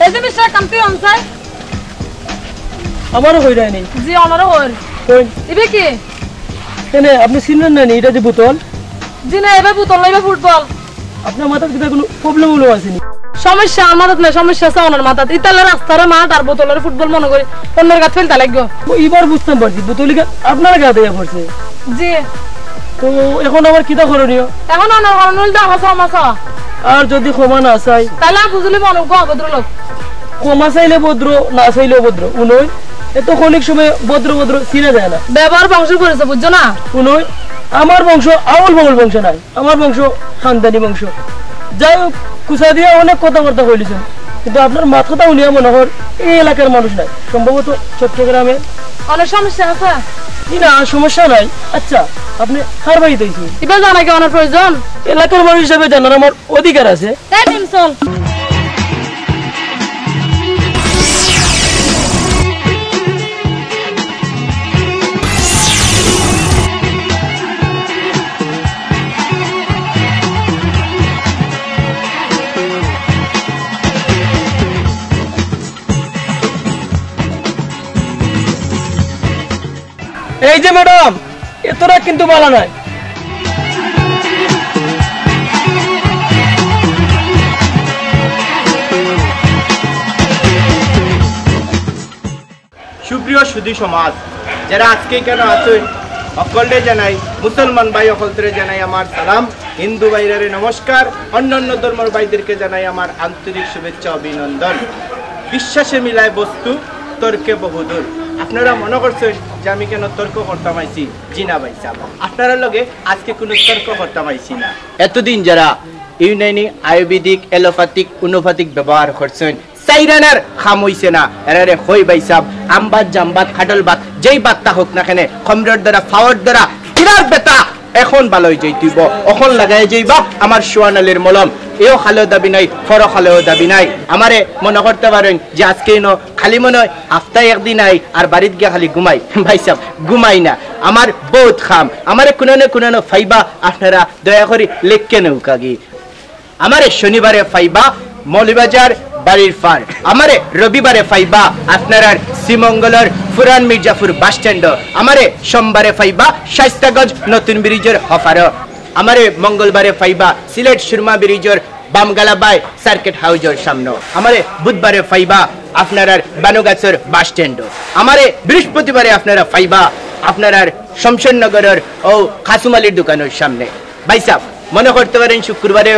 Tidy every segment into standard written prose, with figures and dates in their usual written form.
এই যে মিস্টার কামতি অনসাই আমারও হই রায়নি জি আমারও হল কই ইবে কি এনে আপনি চিনেন না এটা যে বোতল জি না এবে বোতল না এবে ফুটবল আপনার মাথার কি কোনো প্রবলেম হলো আসেনি সমস্যা আমার মাথাত না সমস্যা আছে ওনার মাথাত ইতালের রাস্তারে মাঠ আর বোতলের ফুটবল মনে করি অন্যের গাছ ফেলতে লাগবে এবার বুঝতে পারছি বোতলি আপনার গায়ে দেয়া পড়ছে জি তো এখন আমার কিটা করণীয় এখন অনার কারণ হল আমার সমস্যা আর যদি ক্ষমা না চাই তাহলে বুঝলি মনে গো ভদ্রলোক ক্ষমা চাইলে ভদ্র না চাইলে ভদ্র উনই এত অনেক সময় ভদ্র ভদ্র চিনে যায় না ব্যবহার বংশ করেছে বুঝছো না উনই আমার বংশ আউল বগল বংশ নাই আমার বংশ খানদানি বংশ যাই হোক কুচা দিয়ে অনেক কথাবার্তা কইলিছেন কিন্তু আপনার মাথাটা উনিয়া মনে হয় এই এলাকার মানুষ নাই সম্ভবত চট্টগ্রামে অনেক সমস্যা আছে না সমস্যা নাই আচ্ছা আপনি কার বাড়িতে আইছেন এবার জানা কি অনেক প্রয়োজন এলাকার মানুষ হিসাবে জানার আমার অধিকার আছে চল এই যে ম্যাডাম এতটা কিন্তু বলা নাই সুপ্রিয় সুধী সমাজ যারা আজকে কেন আছেন সকলে জানাই মুসলমান ভাই সকলরে জানাই আমার সালাম হিন্দু ভাইরারে নমস্কার অন্যান্য ধর্মের ভাইদেরকে জানাই আমার আন্তরিক শুভেচ্ছা অভিনন্দন বিশ্বাসে মিলায় বস্তু তর্কে বহুদূর আপনারা মনে করছেন যে আমি কেন তর্ক করতাম আইছি জি না ভাই সাহেব আপনারা লগে আজকে কোনো তর্ক করতাম আইছি না এতদিন যারা ইউনানি আয়ুর্বেদিক এলোপ্যাথিক হোমিওপ্যাথিক ব্যবহার করছেন সাইরানার খাম হইছে না এরারে হই ভাই সাহেব আমবাত জামবাত খাটল বাত যেই বাতটা হোক না কেন খমরের দ্বারা ফাওয়ার দ্বারা কিরার বেতা এখন ভালোই যাইতিব এখন লাগাই যাইবা আমার সোয়ানালের মলম এও খালেও দাবি নাই ফর খালেও দাবি নাই আমারে মনে করতে পারেন যে আজকে খালি মনে হয় হাফতায় একদিন আই আর বাড়িতে গিয়ে খালি ঘুমাই ভাই সাহেব ঘুমাই না আমার বহুত খাম আমারে কোনো ফাইবা আপনারা দয়া করে লেখকে নৌকা গি আমারে শনিবারে ফাইবা মৌলিবাজার বাড়ির ফার আমারে রবিবারে ফাইবা আপনার শ্রীমঙ্গলের পুরান মির্জাপুর বাস স্ট্যান্ড আমারে সোমবারে ফাইবা শাইস্তাগঞ্জ নতুন ব্রিজের হফার আমারে মঙ্গলবারে ফাইবা সিলেট সুরমা ব্রিজের বামগালাবাই সার্কিট হাউজের সামনে আমারে বুধবারে ফাইবা আপনার বানুগাছর বাস স্ট্যান্ড আমারে বৃহস্পতিবারে আপনারা ফাইবা আপনার শমশেরনগরের ও খাসুমালির দোকানের সামনে ভাই সাহেব মনে করতে পারেন শুক্রবারে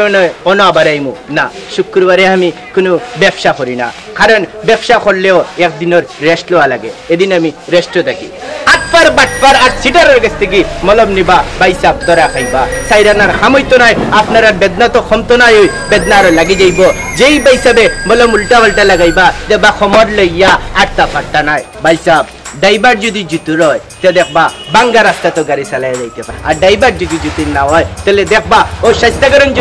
আবার আইমু না শুক্রবারে আমি কোনো ব্যবসা করি না কারণ ব্যবসা করলেও একদিনের রেস্ট লওয়া লাগে এদিন আমি রেস্টও থাকি আটপার বাটপার আর সিটারের কাছ থেকে মলম নিবা বাইসাপ ধরা খাইবা সাইরানার হামইতো নাই আপনার বেদনা তো ক্ষমতো নাই ওই বেদনা আরো লাগি যাইব যেই বাইসাবে মলম উল্টা পাল্টা লাগাইবা দেবা খমর লইয়া আটটা ফাট্টা নাই বাইসাপ ড্রাইভার যদি জুতুর হয় তো দেখবা বাঙ্গা রাস্তা তো গাড়ি চালাই যাইতে পারে আর ড্রাইভার যদি জুতির না হয় তাহলে দেখবা ও শাইস্তাগঞ্জ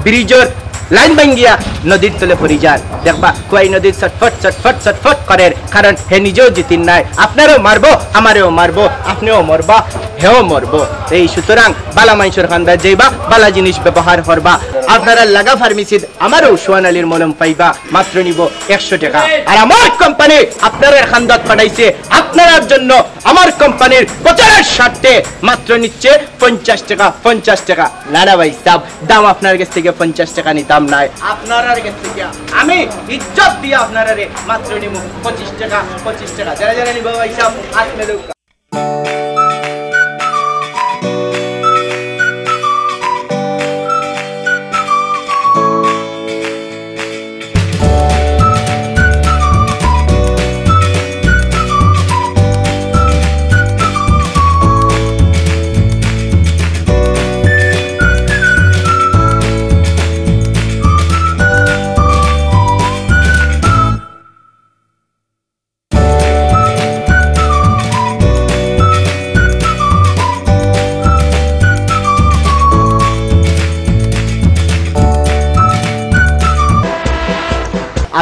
ব্রিজের লাইন ভাঙ্গিয়া নদীর তলে পড়ি যান দেখবা কুয়াই নদীর ছটফট ছটফট ছটফট করে কারণ হে নিজেও জিতিন নাই আপনারও মারবো আমারও মারবো আপনিও মরবা হেও মরবো এই সুতরাং বালা মানুষের খানবা যাইবা বালা জিনিস ব্যবহার করবা আপনারা লাগা ফার্মেসির আমারও সোয়ানালির মলম পাইবা মাত্র নিব 100 টাকা আর আমার কোম্পানি আপনার খান্দাত পাঠাইছে আপনার জন্য আমার কোম্পানির প্রচারের স্বার্থে মাত্র নিচ্ছে 50 টাকা লালা ভাই সাহেব দাম আপনার কাছ থেকে 50 টাকা নিতাম নাই আপনার কাছ থেকে আমি ইজ্জত দিয়ে আপনারা মাত্র নিব 25 টাকা যারা যারা নিব ভাই সাহেব আপনাদের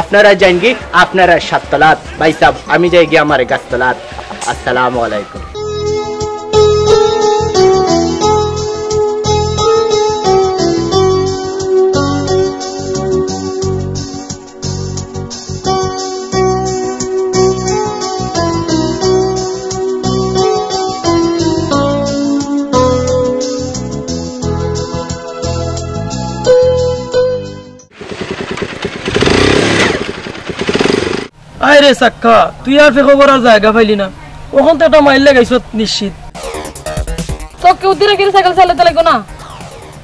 আপনারা জানগি আপনারা সাততলাত ভাই সাহেব আমি যাই গিয়ে আমার গাছতলাত আসসালামু আলাইকুম আয় রে সাক্কা তুই আর ফে খবর আর জায়গা পাইলি না ওখান তো একটা মাইল লাগাইছ নিশ্চিত চোখকে উদ্দিরে কি সাইকেল চালাতে লাগো না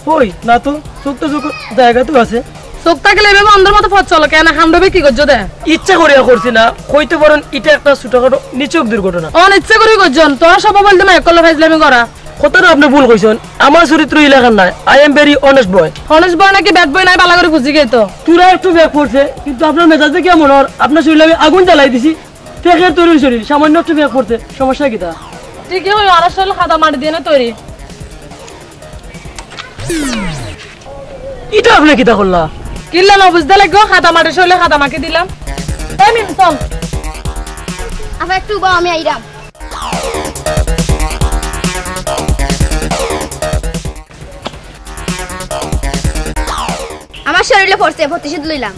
ওই না তো চোখ তো চোখ জায়গা তো আছে চোখ থাকলে এভাবে অন্ধের মতো পথ চলো কেন হামডবে কি করছো দে ইচ্ছা করিয়া করছি না হইতে পারেন এটা একটা ছোটখাটো নিচক দুর্ঘটনা অন ইচ্ছে করে করছেন তোরা সব বলতে না একলা ফাইজলামি করা কথাটা আপনি ভুল কইছেন আমার চরিত্র এলাকার নাই I am very honest boy honest boy নাকি ব্যাট বয় নাই বালা করে খুঁজি গেই তো তুরা একটু ব্যাক করছে কিন্তু আপনার মেজাজে কেমন আর আপনার শরীরে আমি আগুন জ্বালাই দিছি ফেকের তৈরি শরীর সামান্য একটু ব্যাক করছে সমস্যা কি তা ঠিকই হয় আর আসলে খাতা মাটি দিয়ে না তৈরি এটা আপনি কিতা করলা কিল্লা না বুঝতে লাগো খাতা মাটি শৈলে খাতা মাকে দিলাম এই মিম চল আবার একটু বা আমি আইরাম আমার শরীরে পড়ছে প্রতিশোধ লইলাম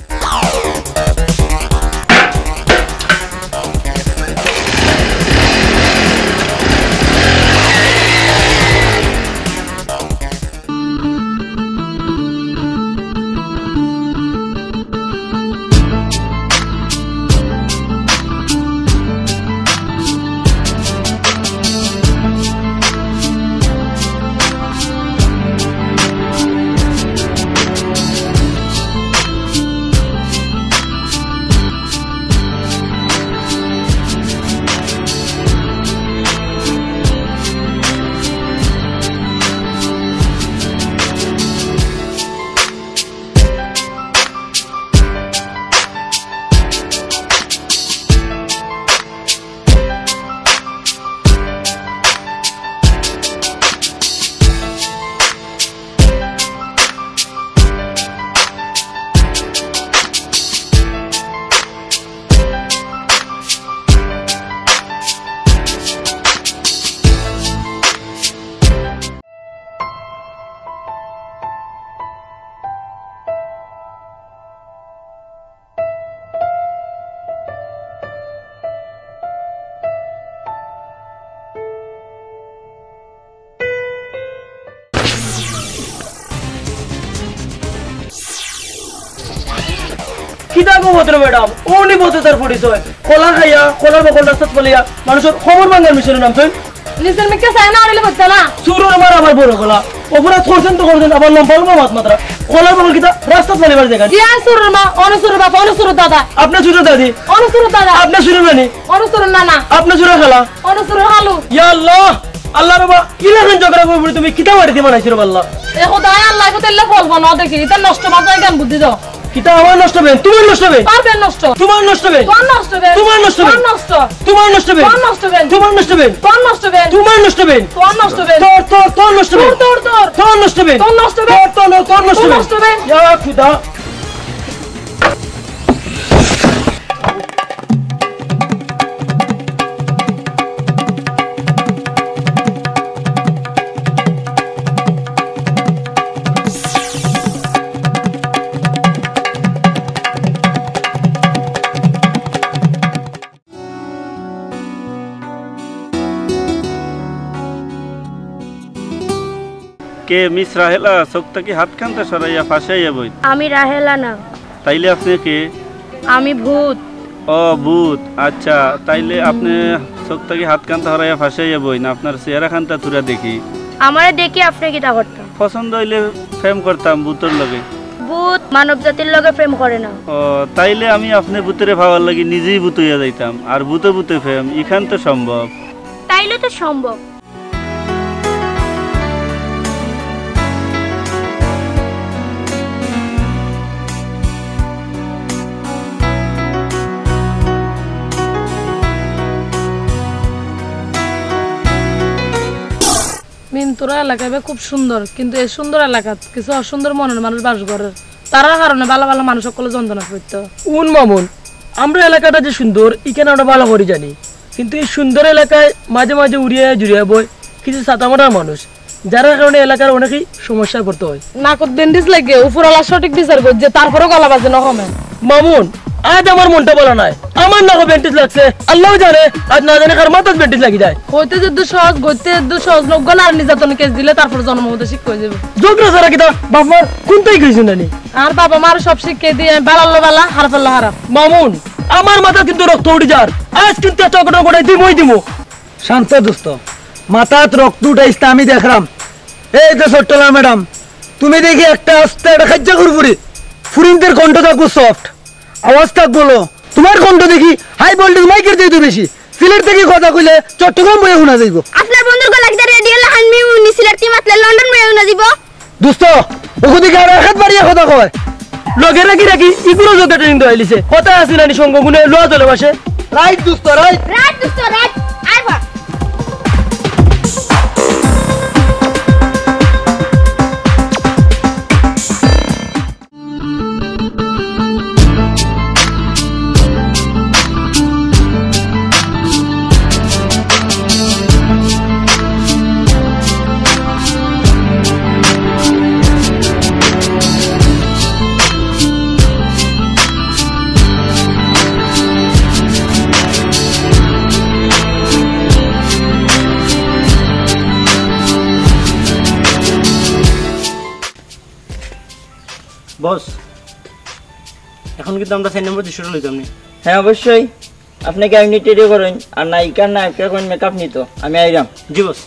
কিতা গো ভদ্র ম্যাডাম ওনি বলতে তার পরিচয় কলা খাইয়া কলার বকল রাস্তাত ফলিয়া মানুষের খবর ভাঙার মিশনের নাম তুই নিচের মিকে চাই না আড়লে বলতে না চুর আমার বড় গলা অপরাধ করছেন তো করছেন আবার লম্বা লম্বা মাত মাত্রা কলার বকল কিতা রাস্তাত ফলিবার জায়গা জিয়া সুরের মা অনুসুরের বাপ অনুসুরের দাদা আপনার চুরের দাদি অনুসুরের দাদা আপনার চুরের রানী অনুসুরের নানা আপনার চুরের খালা অনুসুরের হালু ইয়া আল্লাহ আল্লাহ রবা ইলাখান ঝগড়া করবি তুমি কিতা বাড়িতে বানাইছো রে আল্লাহ এ খোদায় আল্লাহ কইতে ফলবো না দেখি এটা নষ্ট বাজায় জ্ঞান বুদ্ধি দাও কিতা আমার নষ্ট হবে তোমার নষ্ট হবে পারবে নষ্ট তোমার নষ্ট হবে তোর নষ্ট হবে তোমার নষ্ট হবে তোর নষ্ট তোমার নষ্ট হবে তোর নষ্ট হবে তোমার নষ্ট হবে তোর নষ্ট হবে তোমার নষ্ট হবে তোর নষ্ট হবে তোর নষ্ট হবে তোর তোর নষ্ট হবে তোর নষ্ট হবে তোর নষ্ট তোর হবে নষ্ট হবে ইয়া খুদা কে মিস রাহেলা চোখটা কি হাত খানতে সরাইয়া ফাঁসাইয়া বই আমি রাহেলা না তাইলে আপনি কে আমি ভূত ও ভূত আচ্ছা তাইলে আপনি চোখটা কি হাত কান্তা হরাইয়া ফাঁসাইয়া বই না আপনার চেহারা খানটা তুরা দেখি আমারে দেখি আপনি কিটা করতেন পছন্দ হইলে প্রেম করতাম ভূতের লগে ভূত মানব জাতির লগে প্রেম করে না ও তাইলে আমি আপনি ভূতেরে ভাবার লাগি নিজেই ভূত হইয়া যাইতাম আর ভূতে ভূতে প্রেম এখান তো সম্ভব তাইলে তো সম্ভব মিমতুরা এলাকা খুব সুন্দর কিন্তু এই সুন্দর এলাকাত কিছু অসুন্দর মনের মানুষ বাস করে তারা কারণে ভালো ভালো মানুষ সকলে যন্ত্রণা করতো উন মামুন আমরা এলাকাটা যে সুন্দর এখানে আমরা ভালো করে জানি কিন্তু এই সুন্দর এলাকায় মাঝে মাঝে উড়িয়ে জুড়িয়ে বই কিছু সাতামাটার মানুষ যার কারণে এলাকার অনেকেই সমস্যায় পড়তে হয় নাকত বেন্ডিজ লাগে উপরওয়ালা সঠিক বিচার করছে তারপরেও গলা বাজে না কমে মামুন আজ আমার মনটা বলা নাই আমার নাকো বেন্টিস লাগছে আল্লাহ জানে আজ না জানে কার মাথায় বেন্টিস লাগি যায় হইতে যদি সহজ গইতে যদি সহজ নগ্ন আর নির্যাতন কেস দিলে তারপর জন্ম হতে শিক্ষা হয়ে যাবে যোগরা সারা কিতা বাপমার কোনটাই গেছি নানি আর বাবা মার সব শিক্ষা দিয়ে বালাল্লো বালা হারাফাল্লো হারাপ মামুন আমার মাথা কিন্তু রক্ত উঠে যার আজ কিন্তু এত ঘটনা ঘটাই দিমো শান্ত দোস্ত মাথাত রক্ত উঠাইছে আমি দেখলাম। এই যে ছোট্টলা ম্যাডাম, তুমি দেখি একটা আস্তে একটা খাজ্জা করবুরি ফুরিনদের কণ্ঠ থাকবো সফট, আওয়াজ থাকবো লো। তোমার কণ্ঠ দেখি হাই ভোল্টেজ মাইকের দিয়ে বেশি, সিলেট থেকে কথা কইলে চট্টগ্রাম বয়ে শোনা যাইব। আপনার বন্ধুর গলা গিয়ে রেডিও লাহান মি উনি সিলেট তি মাতলে লন্ডন বয়ে শোনা যাইব। দোস্ত ওখানে আর এক হাত বাড়িয়ে কথা কয় লগে রাখি ইগুলো যোগ্য ট্রেনিং দেওয়া হইলিছে কথা আছে নানি সঙ্গ গুনে লোয়া চলে বসে। রাইট দোস্ত রাইট। রাত দোস্ত রাত আইবা। বস এখন কিন্তু আমরা 4 নম্বর দৃশ্যটা লইতাম নি। হ্যাঁ অবশ্যই, আপনাকে আপনি রেডি করেন আর নায়িকার নায়কের কোন মেকআপ নিত আমি আইরাম। জি বস।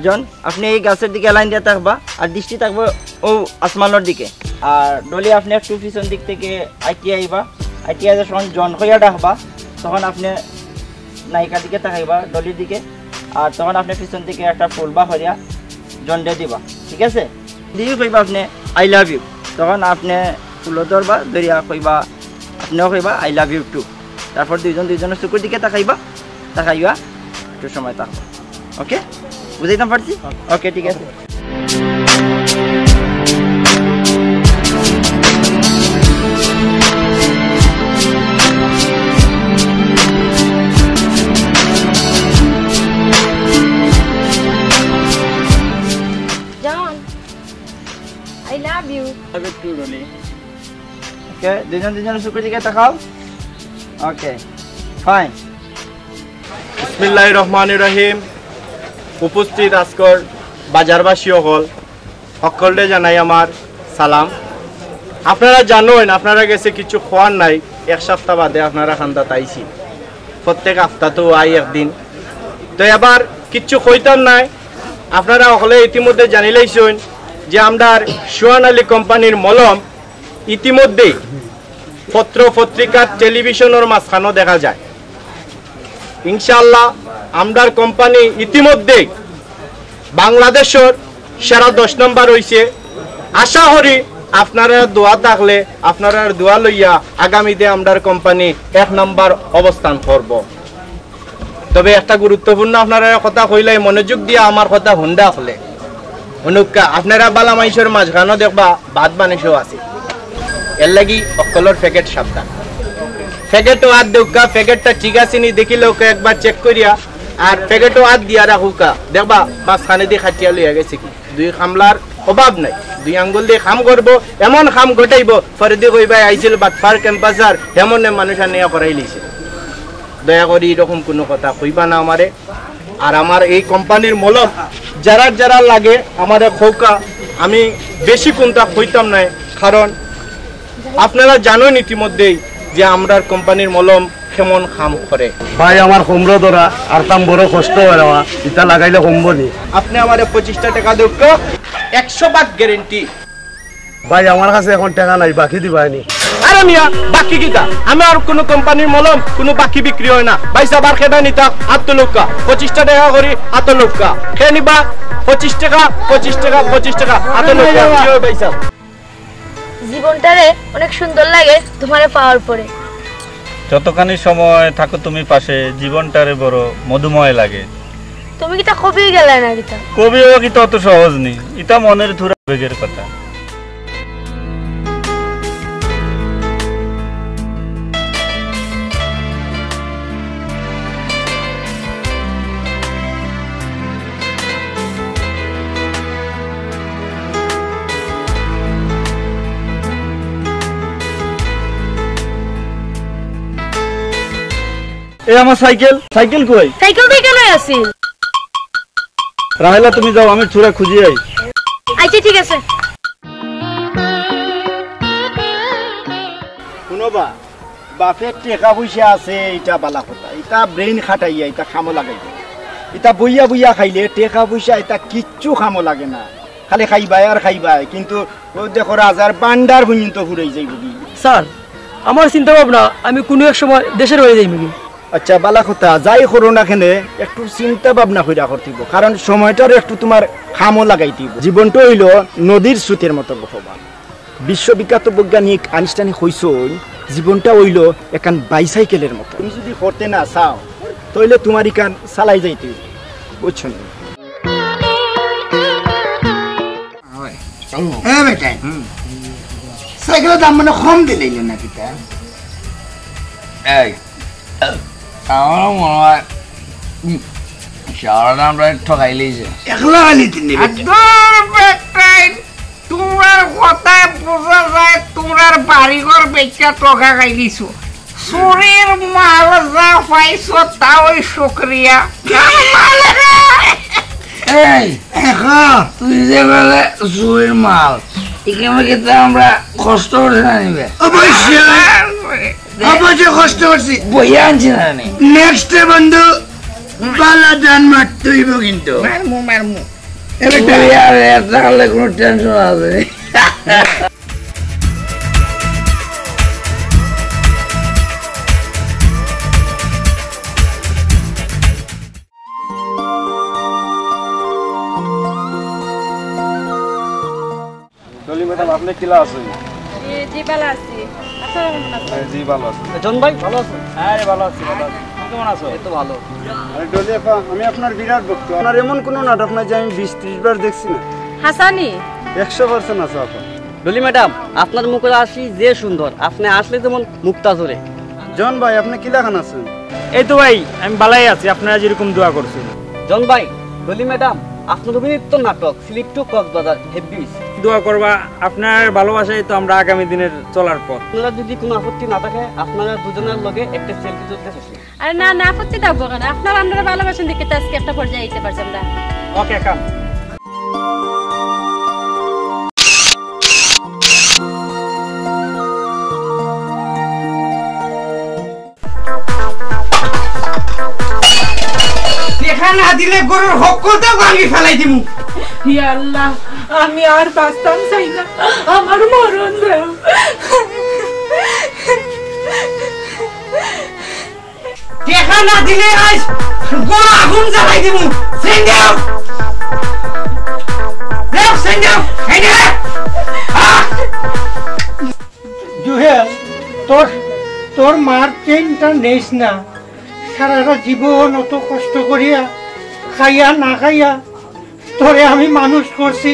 জন আপনি এই গাছের দিকে লাইন দিয়ে থাকবা আর দৃষ্টি থাকবো ও আসমানের দিকে। আর ডলি আপনি একটু পিছন দিক থেকে আইটি আইবা, আইটি আইলে যখন জন হইয়া ডাকবা তখন আপনি নায়িকার দিকে তাকাইবা ডলির দিকে, আর তখন আপনি পিছন দিকে একটা ফুল বা হরিয়া জন দিয়ে দিবা, ঠিক আছে? দিয়ে কইবা আপনি আই লাভ ইউ, তখন আপনি ফুল ধরবা ধরিয়া কইবা আপনিও কইবা আই লাভ ইউ টু। তারপর দুইজনের চকুর দিকে তাকাইবা, তাকাইবা একটু সময় থাকবা। ওকে, বুঝাইতাম পারছি? ওকে ঠিক আছে। জন আই লাভ ইউ। ওকে, দুজনের চকুর দিকে তাকাও। Okay fine. বিসমিল্লাহির রহমানির রহিম। উপস্থিত আজকর বাজারবাসী সকলে জানাই আমার সালাম। আপনারা জানেন আপনারা গেছে কিছু খোয়ার নাই, 1 সপ্তাহ বাদে আপনারা খান্দাত আইছি, প্রত্যেক সপ্তাহতেও আই একদিন। তো এবার কিচ্ছু কইতাম নাই, আপনারা সকলে ইতিমধ্যে জানিলেইছেন যে আমরার সোহান আলী কোম্পানির মলম ইতিমধ্যেই পত্র পত্রিকা টেলিভিশনের মাঝখানেও দেখা যায়। ইনশাআল্লাহ আমরার কোম্পানি ইতিমধ্যেই বাংলাদেশের সেরা 10 নম্বর হয়েছে। আশা করি আপনারা দোয়া থাকলে আপনারা দোয়া লইয়া আগামীতে আমরার কোম্পানি 1 নম্বর অবস্থান করব। তবে একটা গুরুত্বপূর্ণ আপনারা কথা কইলাই মনোযোগ দিয়ে আমার কথা হুন্ডা হলে অনুকা আপনারা বালা মাইসের মাঝখানে দেখবা ভাত বানিয়েও আছে, এর লাগি অকলর প্যাকেট সাবধান। প্যাকেটও হাত দেউকা, প্যাকেটটা ঠিক আছে নি দেখিলে ওকে একবার চেক করিয়া আর প্যাকেটও হাত দিয়া রাখুকা, দেখবা মাঝখানে দিয়ে খাটিয়া লইয়া গেছে কি। 2 খামলার অভাব নাই, 2 আঙ্গুল দিয়ে খাম করবো, এমন খাম ঘটাইব ফরিদি কইবাই আইছিল বাটফার ক্যাম্পাসার হেমনে মানুষ নিয়ে করাই লিছে। দয়া করি এরকম কোনো কথা কইবা না আমারে। আর আমার এই কোম্পানির মলম যারা লাগে আমারে খৌকা, আমি বেশি কোনটা কইতাম নাই, কারণ আপনারা জানেন ইতিমধ্যেই যে আমরার কোম্পানির মলম কেমন খাম করে। ভাই আমার কমরো ধরা আর তাম বড় কষ্ট হয় না, এটা লাগাইলে কমবো নি। আপনি আমার 25টা টাকা দেব, 100% গ্যারেন্টি। ভাই আমার কাছে এখন টাকা নাই, বাকি দিবানি। আরে মিয়া বাকি কিটা, আমার কোনো কোম্পানির মলম কোনো বাকি বিক্রি হয় না। ভাই সাবার খেদা নিতা 8 লক্কা, 25টা টাকা করি 8 লক্কা খেয়ে নিবা। 25 টাকা 25 টাকা 25 টাকা 8 লক্কা কি হয় ভাই সাহেব? জীবনটারে অনেক সুন্দর লাগে তোমারে পাওয়ার পরে। যতখানি সময় থাকো তুমি পাশে, জীবনটারে বড় মধুময় লাগে। তুমি কি তা কবি গেলে না কিতা? কবি হওয়া কি অত সহজ নেই, এটা মনের ধুরা বেগের কথা। এই আমার সাইকেল, সাইকেল কই? সাইকেল দিয়ে কেন আসিল? রাহেলা তুমি যাও, আমি ছুরা খুঁজি আই। আচ্ছা ঠিক আছে। শুনবা, বাপের টেকা পয়সা আছে, এটা বালা কথা, এটা ব্রেইন খাটাইয়া এটা খামো লাগাই, এটা বইয়া বইয়া খাইলে টেকা পয়সা এটা কিচ্ছু খামো লাগে না, খালি খাইবাই আর খাইবাই, কিন্তু দেখো রাজার বান্ডার পর্যন্ত ঘুরাই যাইব। স্যার আমার চিন্তা ভাবনা আমি কোনো এক সময় দেশের হয়ে যাই নাকি। আচ্ছা বালা কথা, যাই করো না কেনে একটু চিন্তা ভাবনা কইরা করতেইব, কারণ সময়টার একটু তোমার খামো লাগাইতেইব। জীবনটা হইল নদীর স্রোতের মতো ভগবান। বিশ্ববিখ্যাত বৈজ্ঞানিক আইনস্টাইন কইছেন জীবনটা হইল একান বাইসাইকেলের মতো, তুমি যদি করতে না চাও তাহলে তোমার ইকান চালাই যাইতে, বুঝছো না? হ্যাঁ বেটা, সাইকেলের দাম মানে কম দিলেই না কিতা? এই আমার মনে হয় সারা দামটা ঠকাইলেইছে। একলা আনিতে নেবে তোমার কথা বোঝা যায়, তোমার বাড়িঘর বেচা টকা খাইলিছো, চোরের মাল যা পাইছো তা ওই শুক্রিয়া। এই তুই যে বলে চুরির মাল, এখানে আমরা কষ্ট করছি না নিবে? অবশ্যই কষ্ট করছি, বইয়া আনছি না। নেক্সট বন্ধু বালা ডান মারতে হইব, কিন্তু মারমু কোনো টেনশন আছে। ডলি ম্যাডাম আপনি কিলা আছেন? জি ভালো আছি। জি ভালো আছি। জন ভাই ভালো আছেন? হ্যাঁ ভালো আছি, ভালো আছি। কেমন আছো? এই তো ভালো। আরে ডলি আপা, আমি আপনার বিরাট ভক্ত। আপনার এমন কোনো নাটক নাই যে আমি 20-30 বার দেখছি না। হাসানি 100% আছে আপা। ডলি ম্যাডাম আপনার মুখে আসি যে সুন্দর, আপনি আসলে যেমন মুক্তা জোরে। জন ভাই আপনি কিলা খান আছেন? এই তো ভাই আমি বালাই আছি, আপনারা যেরকম দোয়া করছেন। জন ভাই, ডলি ম্যাডাম আপনার অভিনীত নাটক স্লিপ টু কক্সবাজার হেভি দোয়া করবা, আপনার ভালোবাসাই তো আমরা আগামী দিনের চলার পথ। আপনারা যদি কোনো আপত্তি না থাকে আপনারা দুজনের লগে একটা সেলফি তুলতে চাচ্ছি। আরে না না, আপত্তি থাকবো কেন? আপনারা আমরা ভালোবাসেন দেখে তো আজকে একটা পর্যায়ে যেতে পারছেন না। ওকে কাম। দেখা না দিলে গরুর হকটা ভাঙি ফেলাই দিমু। ইয়া আল্লাহ, আমি আর বাঁচতাম চাই না, আমার মরণ দাও। দেখা না দিলে আজ গরু আগুন জ্বালাই দিমু। সেন্ডাও দেখ, সেন্ডাও হেডে। জুহেল, তোর মার চেনটা নেস না। সারাটা জীবন অত কষ্ট করিয়া খাইয়া না খাইয়া তোরে আমি মানুষ করছি,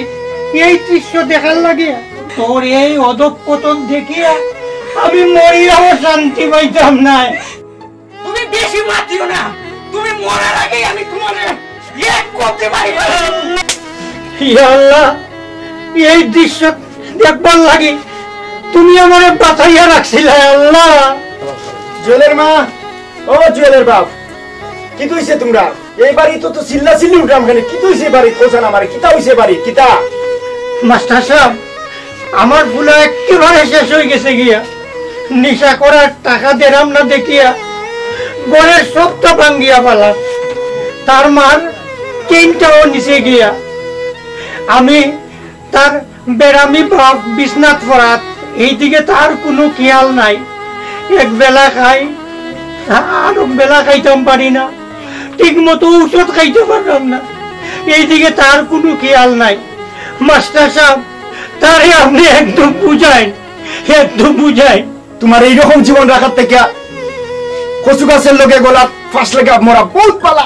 এই দৃশ্য দেখার লাগিয়া তোর এই অধঃপতন দেখিয়া আমি মরিয়াও শান্তি পাইতাম না। তুমি বেশি মাতিও না, তুমি মরার আগে আমি তোমার এক করতে পারি। ইয়া আল্লাহ, এই দৃশ্য দেখবার লাগি তুমি আমারে বাঁচাইয়া রাখছিলে। আল্লাহ, জুয়েলের মা, ও জুয়েলের বাপ, কি তুইছে তোমরা? এই বাড়ি তো চিল্লা চিল্লি উঠাম খালি, কি তুইছে বাড়ি? খোঁজান আমার কিতা হইছে বাড়ি কিতা? মাস্টার সাহেব, আমার ভুলা একেবারে শেষ হয়ে গেছে গিয়া। নেশা করার টাকা দেরাম না দেখিয়া ঘরের সবটা ভাঙ্গিয়া পালা, তার মার চেনটাও নিচে গিয়া। আমি তার বেড়ামি বাপ বিছনাথ ফরাত, এইদিকে তার কোনো খেয়াল নাই। এক বেলা খাই, আর বেলা খাইতাম পারি না, ঠিক মতো ঔষধ খাইতে পারলাম না, এইদিকে তার কোনো খেয়াল নাই। মাস্টার সাহেব, তারে আপনি একদম বুঝাই, একদম বুঝাই। তোমার এইরকম জীবন রাখার থেকে কচু গাছের লোকে গোলাপ ফাঁস লেগে মরা বহুত পালা,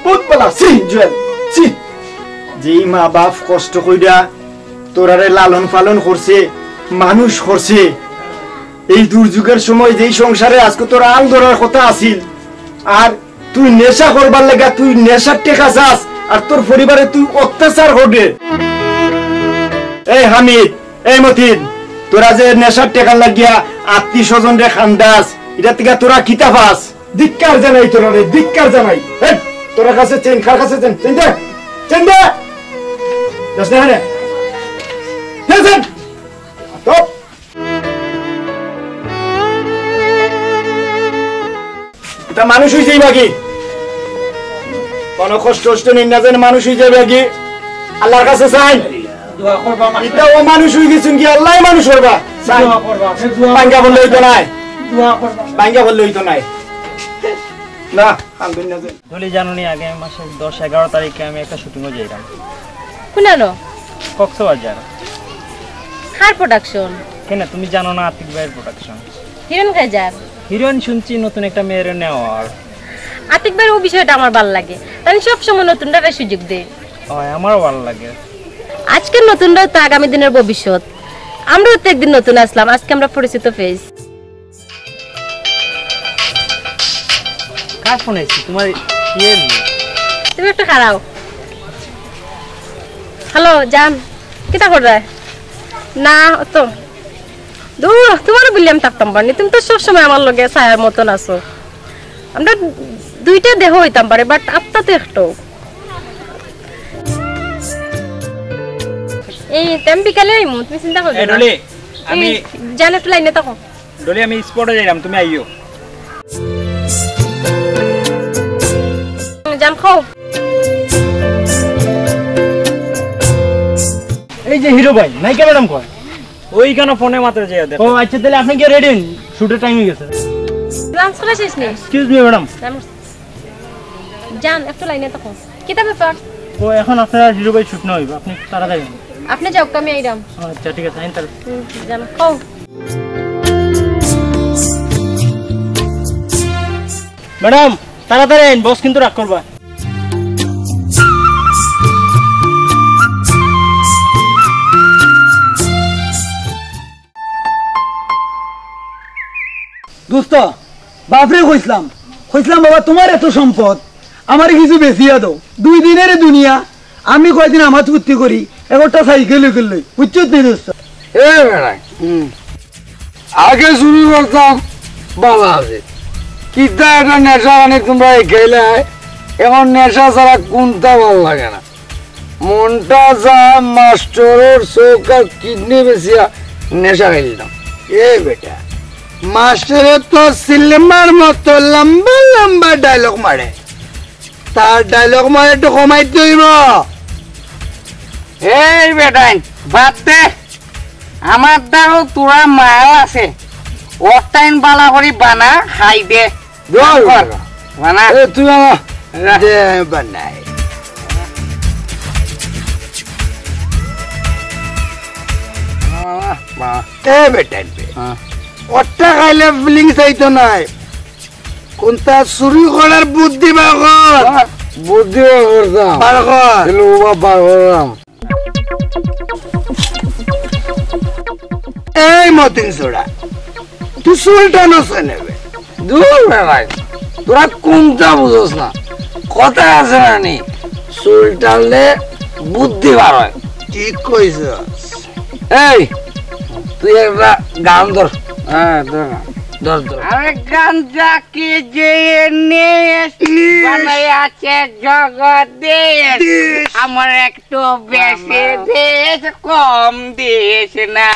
বহুত পালা। সি জুয়েল, সি যেই মা বাপ কষ্ট কইরা তোরারে লালন পালন করছে, মানুষ করছে, এই দুর্যোগের সময় যেই সংসারে আজকে তোর আল ধরার কথা আছিল, আর তুই নেশা করবার লাগা তুই নেশার টেকা চাস, আর তোর পরিবারে তুই অত্যাচার করবে। এই হামিদ, এই মতিন, তোরা যে নেশার টেকা লাগিয়া আত্মীয় স্বজন রে খান্দাস, এটা থেকে তোরা কিতা পাস? ধিক্কার জানাই তোরা রে, ধিক্কার জানাই। এই তোরা কাছে চেন, কার কাছে চেন? চেন দে, চেন দে। যাস না রে। চেন। তো এটা মানুষ হয়ে যাইবা কি? কোন কষ্ট কষ্ট নেই না যেন মানুষ হয়ে যাবে কি? আল্লাহর কাছে চাই। এটা ও মানুষ হয়ে গেছেন কি? আল্লাহ মানুষ করবা। বাঙ্গা বললে হইতো নাই, বাঙ্গা বললে হইতো নাই। না আনবেন না। বলি জানুনি আগে মাসের 10-11 তারিখে আমি একটা শুটিংও যাইলাম। শুনানো কক্সবাজার। কার প্রোডাকশন? কেন তুমি জানো না আতিক ভাইয়ের প্রোডাকশন? হিরোইন খাইজার। হিরোইন শুনছি নতুন একটা মেয়ের নেওয়ার। আতিক ভাইয়ের ও বিষয়টা আমার ভালো লাগে, আমি সবসময় নতুনটাকে সুযোগ দেই। আমারও ভালো লাগে। আজকের নতুনটাও তো আগামী দিনের ভবিষ্যৎ। আমরাও তো একদিন নতুন আসলাম, আজকে আমরা পরিচিত ফেস। কার ফোন এসেছি? তোমার ইয়ে তুমি একটা খারাও। হ্যালো জান, কিতা করে? না তো দূর তোমার বললাম থাকতাম পারি, তুমি তো সবসময় আমার লগে ছায়ার মতন আছো। আমরা দুইটা দেহ হইতাম পারে, বাট আত্মা তো একটু। এই আমি বিকালে আইমু, তুমি চিন্তা করবে না। ডলি আমি জান একটু লাইনে থাকো। ডলি আমি স্পটে যাইলাম, তুমি আইও। জান খাও। এই যে হিরো ভাই নায়িকা ম্যাডাম কয় ওইখানে ফোনে মাত্র যাই দেখো। ও আচ্ছা তাহলে আপনি কি রেডি? শুটের টাইম হয়ে গেছে। লাঞ্চ করে শেষ নেই। Excuse me madam. জান একটু লাইনে থাকো। কিতা ব্যাপার? ও এখন আপনারা হিরো ভাই শুট না হইব, আপনি তাড়াতাড়ি যান। আপনি যাও, আমি আইরাম। আচ্ছা ঠিক আছে, আইন তাহলে। জান খাও। ম্যাডাম তাড়াতাড়ি আইন, বস কিন্তু রাগ করবা। দোস্ত বাপরে কইসলাম বাবা তোমার এত সম্পদ আমার কিছু বেশিয়া দাও। 2 দিনের দুনিয়া, আমি কয়দিন আমার চুক্তি করি, একটা সাইকেল লই বুঝছো তুই দোস্ত? আগে শুরু করতাম ভালো আছে, কিতা একটা নেশা মানে তোমরা খেলে, এখন নেশা ছাড়া কোনটা ভালো লাগে না। মনটা যা মাস্টরের চোখ আর কিডনি বেশিয়া নেশা খাইলাম। এ বেটা মাস্টারের তো সিনেমার মতো লম্বা লম্বা ডায়লগ মারে, তার ডায়লগ মারে একটু কমাইতে হইব। এই বেটাই বাদ দে, আমার দ্বারও তোরা মাল আছে, ওর টাইম বালা করি বানা খাই দে। বানা তুই বানাই বেটাই ওটা খাইলে ফিলিং চাইতো নাই, কোনটা চুরি করার বুদ্ধি বার কর। বুদ্ধি বার করতাম। এই মতিন ছোড়া তুই চুলটা নসে নেবে দূর বেড়াই, তোরা কোনটা বুঝোস না। কথা আছে নানি চুল টানলে বুদ্ধি বার হয়। ঠিক কইছ। এই তুই একটা গান ধর। হ্যাঁ ধর ধর। আরে গাঞ্জা কি যে বানাই আছে জগদেশ, আমার একটু বেশি দেশ কম দেশ না।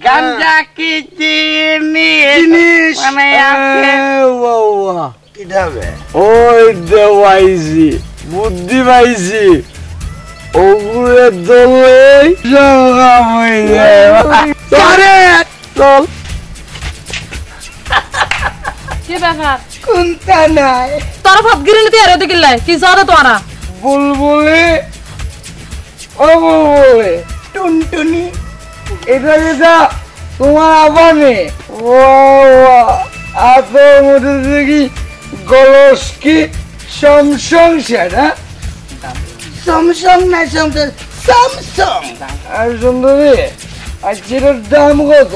গাঞ্জা কি জিনিস বানাই আছে। ওই দেওয়াইছি বুদ্ধি পাইছি, ওগুলো দলে চল। কি ব্যাপার? কোনটা নাই তোর ভাত গিরিনিতে আর ওদিকে লাই কি জাদা তোরা? বুলবুলি ও বুলবুলি টুনটুনি এটা যেটা তোমার আবানে আপনার মধ্যে দেখি গলস কি স্যামসাং সেটা স্যামসাং না স্যামসাং স্যামসাং। আর সুন্দরী আর সেটার দাম কত?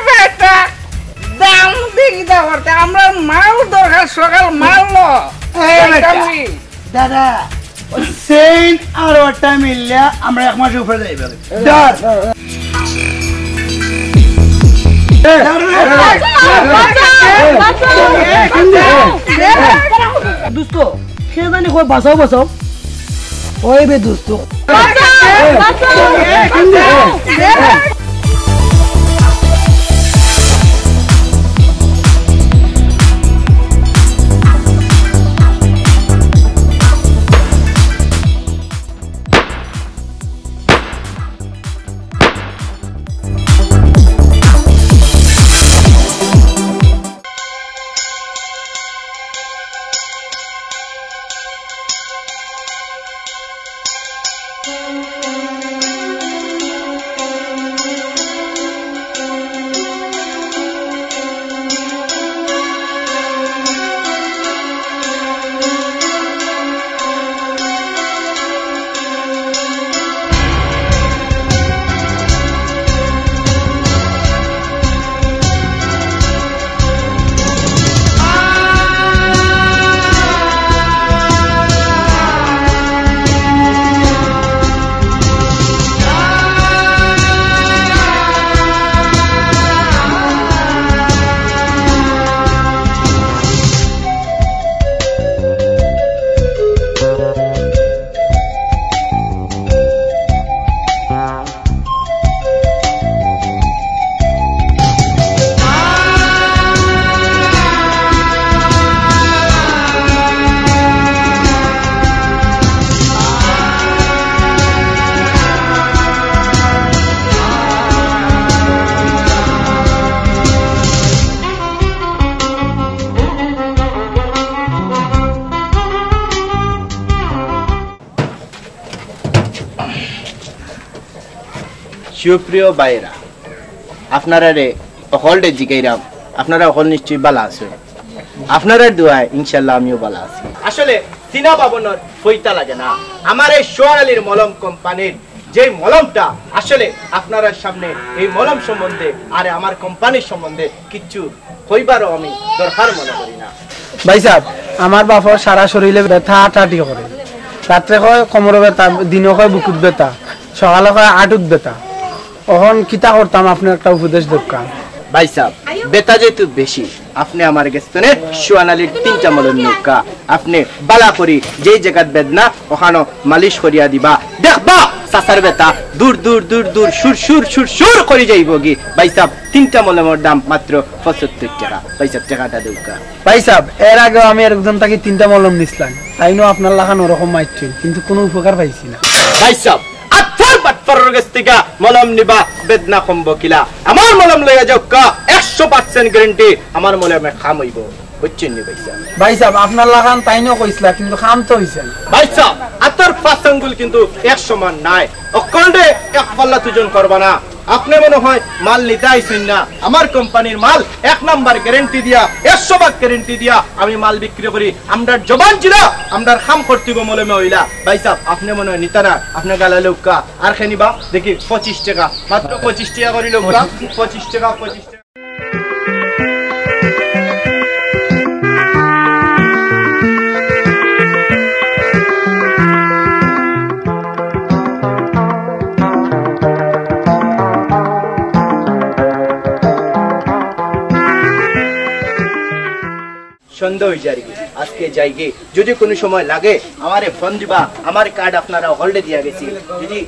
বেটা দাম দেখি করতে আমরা মাল দরকার, সকাল মাল দাদা সেন্ট আর ওটা মিললে আমরা 1 মাসের উপরে যাইবে। বাঁচাও, বাঁচাও। খালি কই বাঁচাও বাঁচাও ওই বে দোস্ত সুপ্রিয় ভাইরা, আপনারা রে অকলটে জিগাইরাম, আপনারা অকল নিশ্চয়ই বালা আছেন। আপনারা দোয়ায় ইনশাল্লাহ আমিও বালা আছি। আসলে সিনা বাবনের ফইতা লাগে না, আমার এই সোহার আলীর মলম কোম্পানির যে মলমটা, আসলে আপনার সামনে এই মলম সম্বন্ধে আর আমার কোম্পানির সম্বন্ধে কিচ্ছু হইবারও আমি দরকার মনে করি না। ভাই সাহেব, আমার বাপর সারা শরীরে ব্যথা আটাটি করে, রাত্রে কয় কোমর ব্যথা, দিনে কয় বুকুত ব্যথা, সকালে কয় আটুত ব্যথা। এখন কিতা করতাম, আপনি একটা উপদেশ দরকার। ভাই সাহেব, বেতা যেহেতু বেশি, আপনি আমার গেস্তনে সোয়ানালির 3টা মলম নৌকা আপনি বালা করি যেই জায়গাত বেদনা ওখানো মালিশ করিয়া দিবা, দেখবা সাসার বেতা দূর দূর দূর দূর সুর সুর সুর সুর করে যাইব গি। ভাই সাহেব, 3টা মলমের দাম মাত্র 75 টাকা। ভাই সাহেব, টাকাটা দৌকা। ভাই সাহেব, এর আগে আমি একজন তাকে 3টা মলম নিছিলাম, তাইনো আপনার লাগানো ওরকম মাইছিল, কিন্তু কোনো উপকার পাইছি না। ভাই সাহেব, মলম নিবা বেদনা কমবো কিলা, আমার মলম লইয়া যাও কা 100% গ্যারান্টি, আমার মলমে খাম হইব, বুঝছেন নি ভাই সাহেব? ভাই সাহেব, আপনার লাগান তাইনো কইছিলা, কিন্তু খাম তো হইছে না। ভাই সাহেব, আতর 5 আঙ্গুল কিন্তু এক সমান নাই, অকলডে এক পাল্লা তুজন করবা না। আপনি মনে হয় মাল নিতে আইছেন না, আমার কোম্পানির মাল 1 নাম্বার গ্যারান্টি দিয়া 100% গ্যারান্টি দিয়া আমি মাল বিক্রি করি। আমরার জবান জিরা, আমরার খাম করতিব মলমে হইলা। ভাই সাহেব, আপনি মনে হয় নিতা না, আপনি গালা লৌকা আর খেনিবা দেখি 25 টাকা, মাত্র 25 টাকা করি লৌকা, 25 টাকা 25 টাকা। সন্দেহ হয়ে যায় আজকে যাইগে, যদি কোনো সময় লাগে আমারে ফোন দিবা, আমার কার্ড আপনারা হোল্ডে দিয়া গেছি, যদি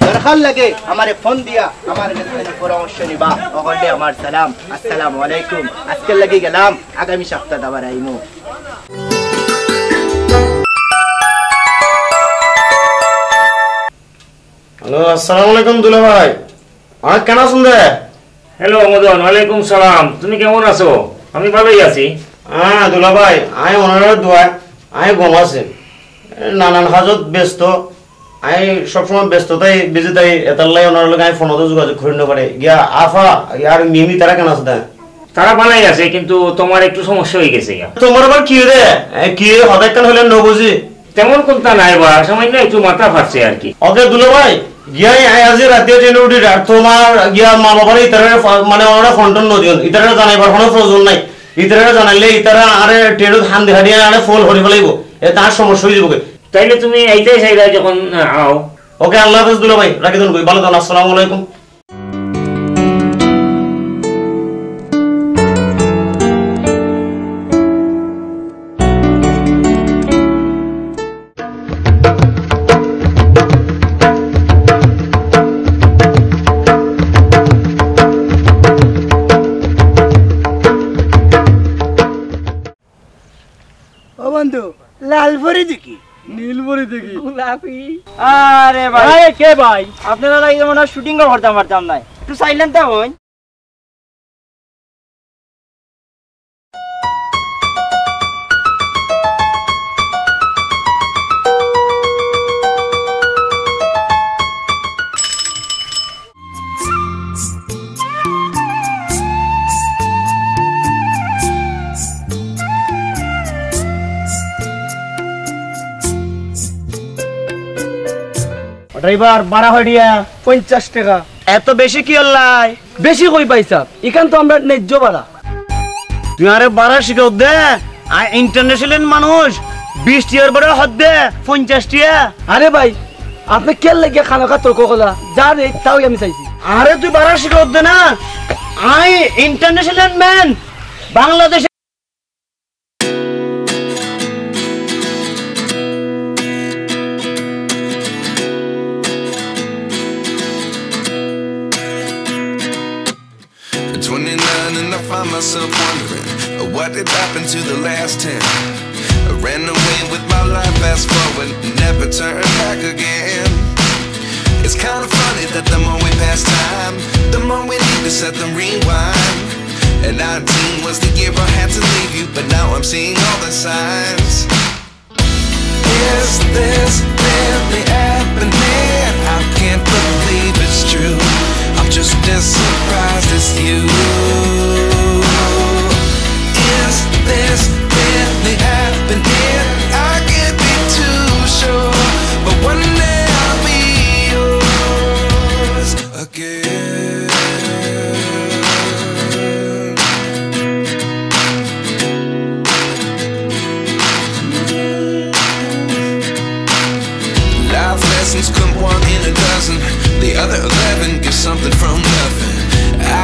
দরকার লাগে আমারে ফোন দিয়া আমার কাছে পরামর্শ নিবা। হোল্ডে আমার সালাম, আসসালামু আলাইকুম। আজকে লাগি গেলাম, আগামী সপ্তাহ আবার আইমু। হ্যালো, আসসালামু আলাইকুম দুলা ভাই, অনেক কেন আছেন রে? হ্যালো মদন, ওয়ালাইকুম সালাম। তুমি কেমন আছো? আমি ভালোই আছি। হ্যাঁ দুলা ভাই, আমি ওনার দোয়া আমি গম আছে, নানান হাজত ব্যস্ত, আমি সবসময় ব্যস্ততাই বেজে তাই এটার লাই ওনার লোক আমি ফোনতে যোগাযোগ করি না পারে গিয়া। আফা আর মিমি তারা কেন আছে? তারা ভালোই আছে, কিন্তু তোমার একটু সমস্যা হয়ে গেছে। তোমার আবার কি রে, কি হঠাৎ কেন হইলেন ন বুঝি? তেমন কোনটা নাই বা, সামান্য একটু মাথা ফাটছে আর কি। ওকে দুলা ভাই, গিয়া আজি রাতে ট্রেনে উঠি, আর তোমার গিয়া মা বাবার ইতারে মানে ওনারা ফোন নদিয়ন, ইতারে জানাইবার কোনো প্রয়োজন নাই। ইতারে জানাইলে ইতারা আরে ট্রেনে হান দেখা দিয়ে আরে ফোন হরি ফেলাইব, এ তার সমস্যা হয়ে যাবে। তাইলে তুমি এইটাই চাইলা যখন আও। ওকে, আল্লাহ হাফেজ দুলা ভাই, রাখি দেন, ভালো থাকুন, আসসালামু আলাইকুম। বন্ধু লাল পরি দেখি নীল পরি দেখি গোলাপি আরে ভাই আরে কে ভাই আপনারা লাগে মনে শুটিং করতে পারতাম না একটু সাইলেন্ট থাকুন ড্রাইভার ভাড়া হইয়া 50 টাকা এত বেশি কি হল্লাই বেশি কই পাইছা এখান তো আমরা ন্যায্য ভাড়া তুই আরে বাড়া শিখাও দে আর ইন্টারন্যাশনাল মানুষ 20 টিয়ার বড় হদ দে 50 টিয়া আরে ভাই আপনি কেন লাগে খানা খা তর্ক কলা যা রে তাও আমি চাইছি আরে তুই বাড়া শিখাও দে না I international man Bangladesh myself wondering what did happen to the last 10. I ran away with my life, fast forward, never turn back again. It's kind of funny that the more we pass time, the more we need to set them rewind. And 19 was the year I had to leave you, but now I'm seeing all the signs. Is this really happening? I can't believe it's true. I'm just as surprised as you. Is this really happening? I can't be too sure, but one day I'll be yours again. Life lessons come one in a dozen, the other 11 get something from nothing.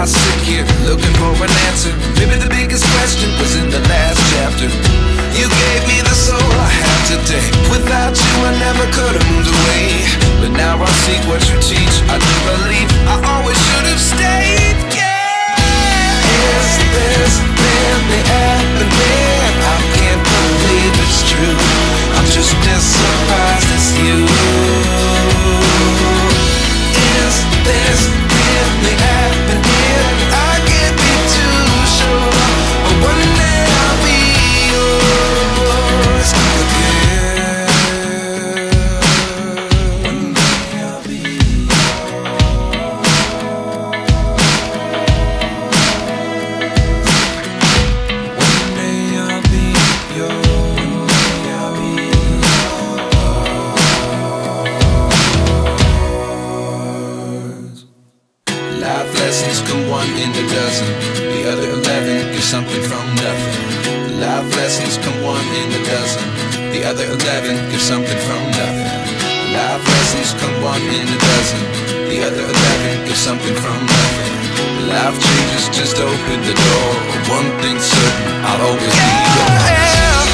I sit here looking for an answer. Maybe the biggest question was in the last chapter. You gave me the soul I have today. Without you I never could have moved away. But now I see what you teach. I do believe I always should have stayed. Yeah. Is this really happening? I can't believe it's true. I'm just as surprised as you. Is this really happening? I can't be too sure, but one day I'll be yours again. One day I'll be One day I'll be yours. Life lessons come one in a dozen, the other 11 get something from nothing. Life lessons come one in a dozen, the other 11 get something from nothing. Life lessons come one in a dozen, the other 11 get something from nothing. Life changes just open the door. One thing's certain, I'll always be yours.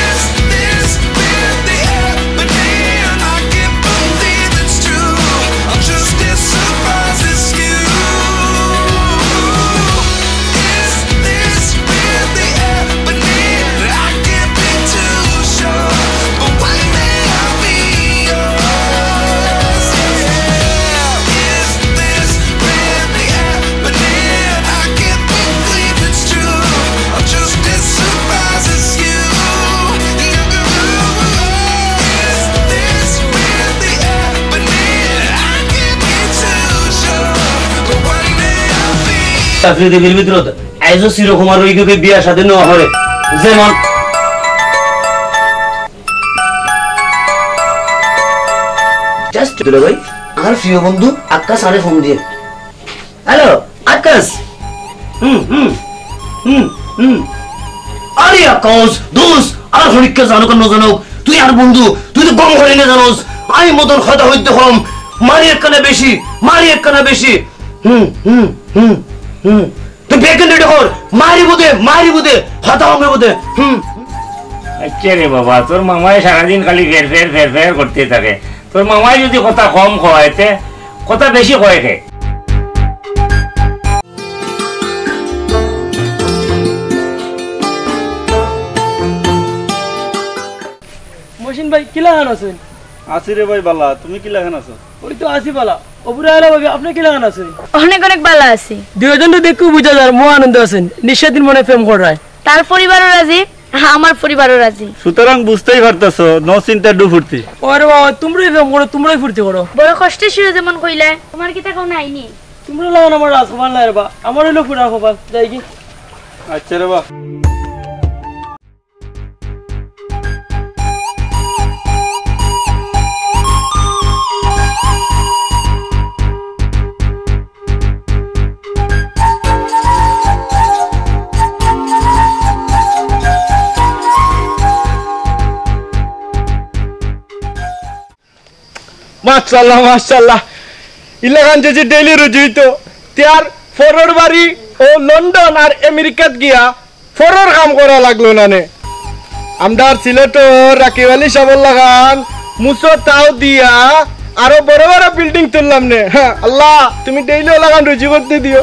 Is this really happening? I can't believe it's true. I'm just as surprised as you. Is this really happening? I can't be too sure, but one day I'll be yours. Yeah. Is this really happening? I can't believe it's true. I'm just as surprised as you. Is this really happening? I can't be too sure, but one day I'll be. চাকরি দেবীর ভিতরত আইজো চিরকুমার রইকে বিয়া সাথে নেওয়া হয় যেমন just দিলে ভাই আমার প্রিয় বন্ধু আকাশ আরে ফোন দিয়ে হ্যালো আকাশ আরে আকাশ দোস আর হরিকে জানো কেন জানো তুই আর বন্ধু তুই তো গম করে না জানোস আমি মতন কথা হইতে হম মারি একখানা বেশি তুই বেকেন রেডি কর মারি বুদে কথা হবে বুদে আচ্ছা রে বাবা তোর মামাই সারাদিন খালি ফের করতে থাকে তোর মামাই যদি কথা কম খাওয়াইতে কথা বেশি খাওয়াইতে ভাই কি লাগান আছেন? আছি রে ভাই বালা, তুমি কি লাগান আছো? ওই তো আসি বালা। অপুরা আলা ভাবি আপনি কি লাগান আছেন? অনেক অনেক ভালো আছি। দুইজন তো দেখু বুঝা যায় মো আনন্দ আছেন, নিঃস্বাধীন মনে প্রেম করায়। তার পরিবারও রাজি, আমার পরিবারও রাজি। সুতরাং বুঝতেই পারতাছো, নো চিন্তা ডু ফুর্তি। ওরে বাবা তোমরাই প্রেম করো, তোমরাই ফুর্তি করো। বড় কষ্টে শুরু যেমন কইলে, তোমার কি তা কোন আইনি? তোমরা লাগান আমার রাজ খবর নাই রে বা, আমার হইলো ফুটা খবর। যাই কি? আচ্ছা রে বা। মাশাআল্লাহ মাশাআল্লাহ, ইলাকান যে ডেইলি রুজিত তার ফরর বাড়ি ও লন্ডন আর আমেরিকাত গিয়া ফরর কাম করা লাগলো নানে। আমরা সিলেট রাকিব আলী সাবল লাগান মুসো তাও দিয়া আরো বড় বড় বিল্ডিং তুললাম নে। আল্লাহ তুমি ডেইলি লাগান রুজি করতে দিও।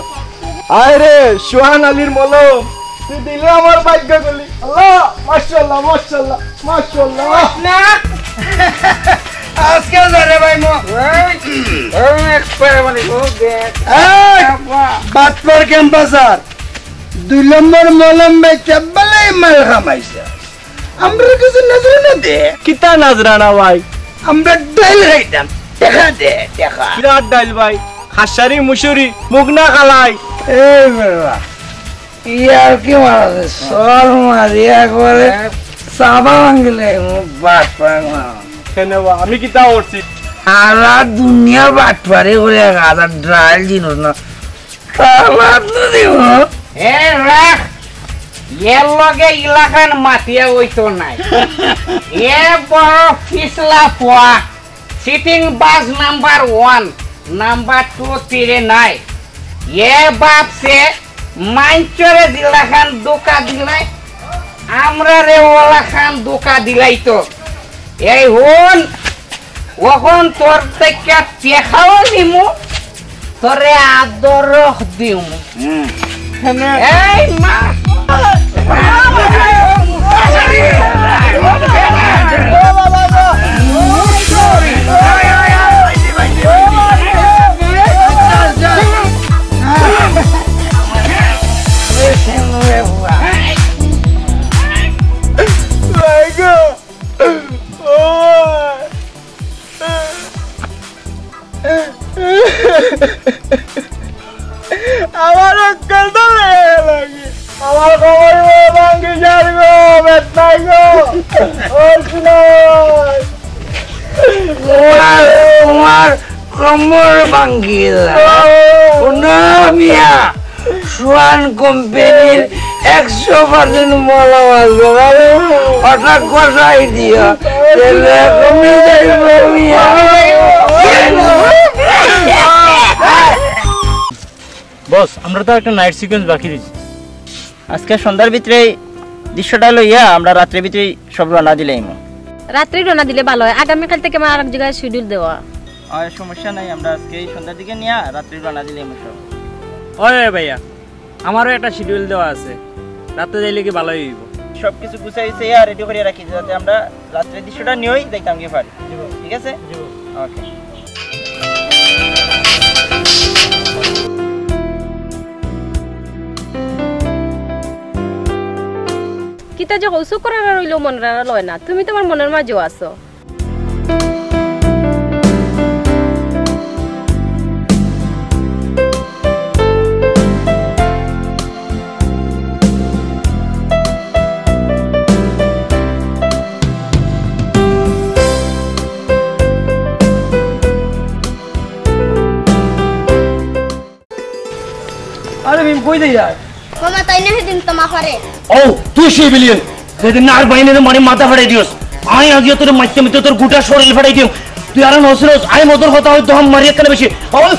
আয় রে সোহান আলীর মলম তুই দিলে আমার ভাগ্য গলি। আল্লাহ মাশাআল্লাহ মাশাআল্লাহ মাশাআল্লাহ। না আজকে ধরে ভাই মো অনেক পরে মানে গো দেখ বাতপর ক্যাম্পাসার 2 নম্বর মলম বেচে বলে মাল খামাইছে। আমরা কিছু নজরানা দে। কিতা নজরানা ভাই? আমরা ডাইল খাইতাম, দেখা দে দেখা। বিরাট ডাইল ভাই, হাসারি মুসুরি মুগনা খালাই। এই বেলা ইয়ার কি মারাছে সর মারিয়া করে সাবা ভাঙলে বাট পাঙা। কেন আমি কিতা করছি? সারা দুনিয়া বাট পারে করে গাদা ডাইল জিনিস না সালাদ তো দিব। এ রাখ এর লগে ইলাকান মাতিয়া হইতো নাই। এ বড় ফিসলা পোয়া সিটিং বাস নাম্বার 1 নাম্বার 2 3 নাই। এ বাপ সে মাইচরে দিলাখান দোকা দিলাই, আমরা রে ওলা খান দোকা দিলাই তো। এই হন ওখন তোর থেকে দেখাও নিমু, তোরে আদর দিমু। এই মা আমার কালটা লাগে, আমার খবর ভাঙ্গি যার গো বেতাই গো। ও শুনাই তোমার কমর ভাঙ্গিলা মিয়া সোয়ান কোম্পানির 100% মলম আসবে, হঠাৎ কষাই দিও তেলে কমে যাইবে মিয়া। বস আমরা তো একটা নাইট সিকোয়েন্স বাকি দিছি। আজকে সন্ধ্যার ভিতরে দৃশ্যটা লইয়া আমরা রাত্রের ভিতরে সব রান্না দিলাম। রাত্রি রওনা দিলে ভালো হয়, আগামীকাল থেকে আমার আরেক জায়গায় শিডিউল দেওয়া। আর সমস্যা নাই, আমরা আজকে সন্ধ্যার দিকে নিয়ে রাত্রি রান্না দিলাম সব। ওরে ভাইয়া আমারও একটা শিডিউল দেওয়া আছে, রাতে যাইলে কি ভালোই হইব। সব কিছু গুছাইছে আর রেডি করে রাখি যাতে আমরা রাত্রের দৃশ্যটা নিয়েই দেখতাম কি পারি। ঠিক আছে ওকে। কিতা যে হৌসু করার রইল মনের লয় না, তুমি তোমার মনের মাঝেও আছো। আরে মিম কই দেই আর মামা তাই না সেদিন তোমা করে। ও তুই সেই বিলিয়ন যেদিন নার বাইনের মানে মাথা ফাটাই দিওস, আই আগে তোর মাইতে মিতে তোর গোটা শরীর ফাটাই দিও। তুই আর নসরস আই মদর কথা হইতো হাম মারিয়া কেন বেশি। ওই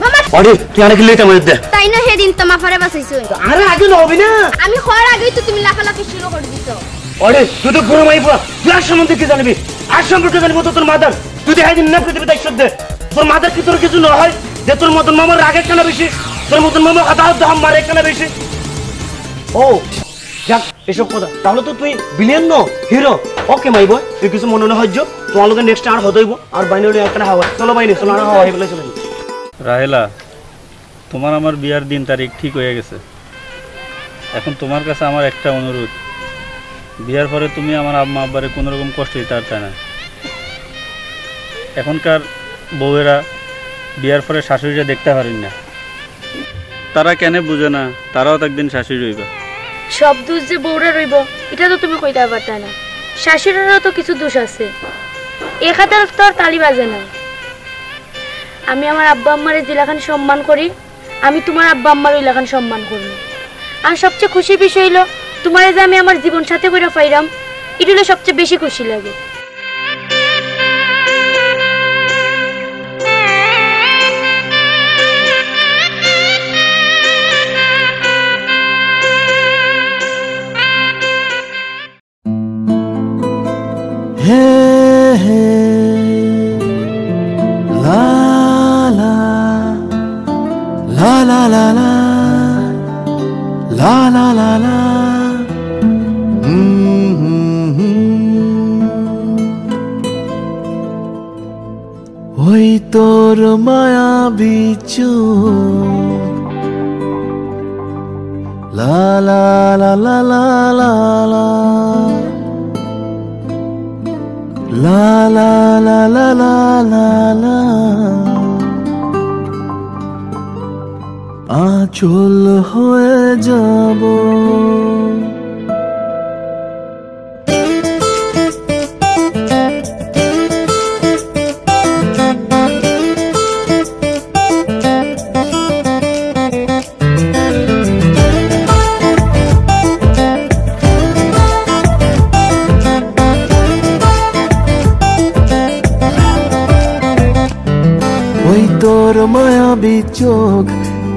মামা আরে তুই আরে গিলে তেমন দে। তাই না সেদিন তোমা করে বাসাইছো। আরে আগে নবি না, আমি খাওয়ার আগেই তো তুমি লাফালাফি শুরু করে দিছো। আরে তুই তো পুরো মাই পুরো তুই আর সম্বন্ধে কি জানবি? আর সম্পর্কে জানবো তো তোর মাদার। তুই দেখাই দিন না পৃথিবীতে দায়িত্ব দে। তোর মাদার কি তোর কিছু না হয় যে তোর মতন মামার রাগে কেন বেশি, তোর মতন মামা কথা হইতো হাম মারে কেন বেশি। ও যাক এসব কথা তাহলে তো তুই বিলিয়ন ন হিরো ওকে মাই বয় তুই কিছু মনে না হজ্জ তোমার নেক্সট আর হতইব আর বাইরে একটা হাওয়া চলো বাইরে চলো আর হাওয়া হয়ে চলে রাহেলা তোমার আমার বিয়ার দিন তারিখ ঠিক হয়ে গেছে এখন তোমার কাছে আমার একটা অনুরোধ বিয়ার পরে তুমি আমার আম্মা আব্বারে কোনো রকম কষ্ট দিতে আর চায় না এখনকার বউয়েরা বিয়ার পরে শাশুড়িরা দেখতে পারেন না তারা কেন বুঝে না তারাও তো একদিন শাশুড়ি রইবা সব দোষ যে বউরা রইব এটা তো তুমি কইতে পারতা না শাশুড়িরও তো কিছু দোষ আছে এ খাতার তো আর তালি বাজে না আমি আমার আব্বা আম্মারে যেলাখান সম্মান করি আমি তোমার আব্বা আম্মার ওইলাখান সম্মান করব আর সবচেয়ে খুশির বিষয় হলো তোমারে যে আমি আমার জীবন সাথে করে পাইলাম এটা হলো সবচেয়ে বেশি খুশি লাগে ওই তোর মায়া বিচু লা লা লা লা লা লা লা লা লা লা লা লা লা আঁচল হয়ে যাব তোর মায়াবী চোখ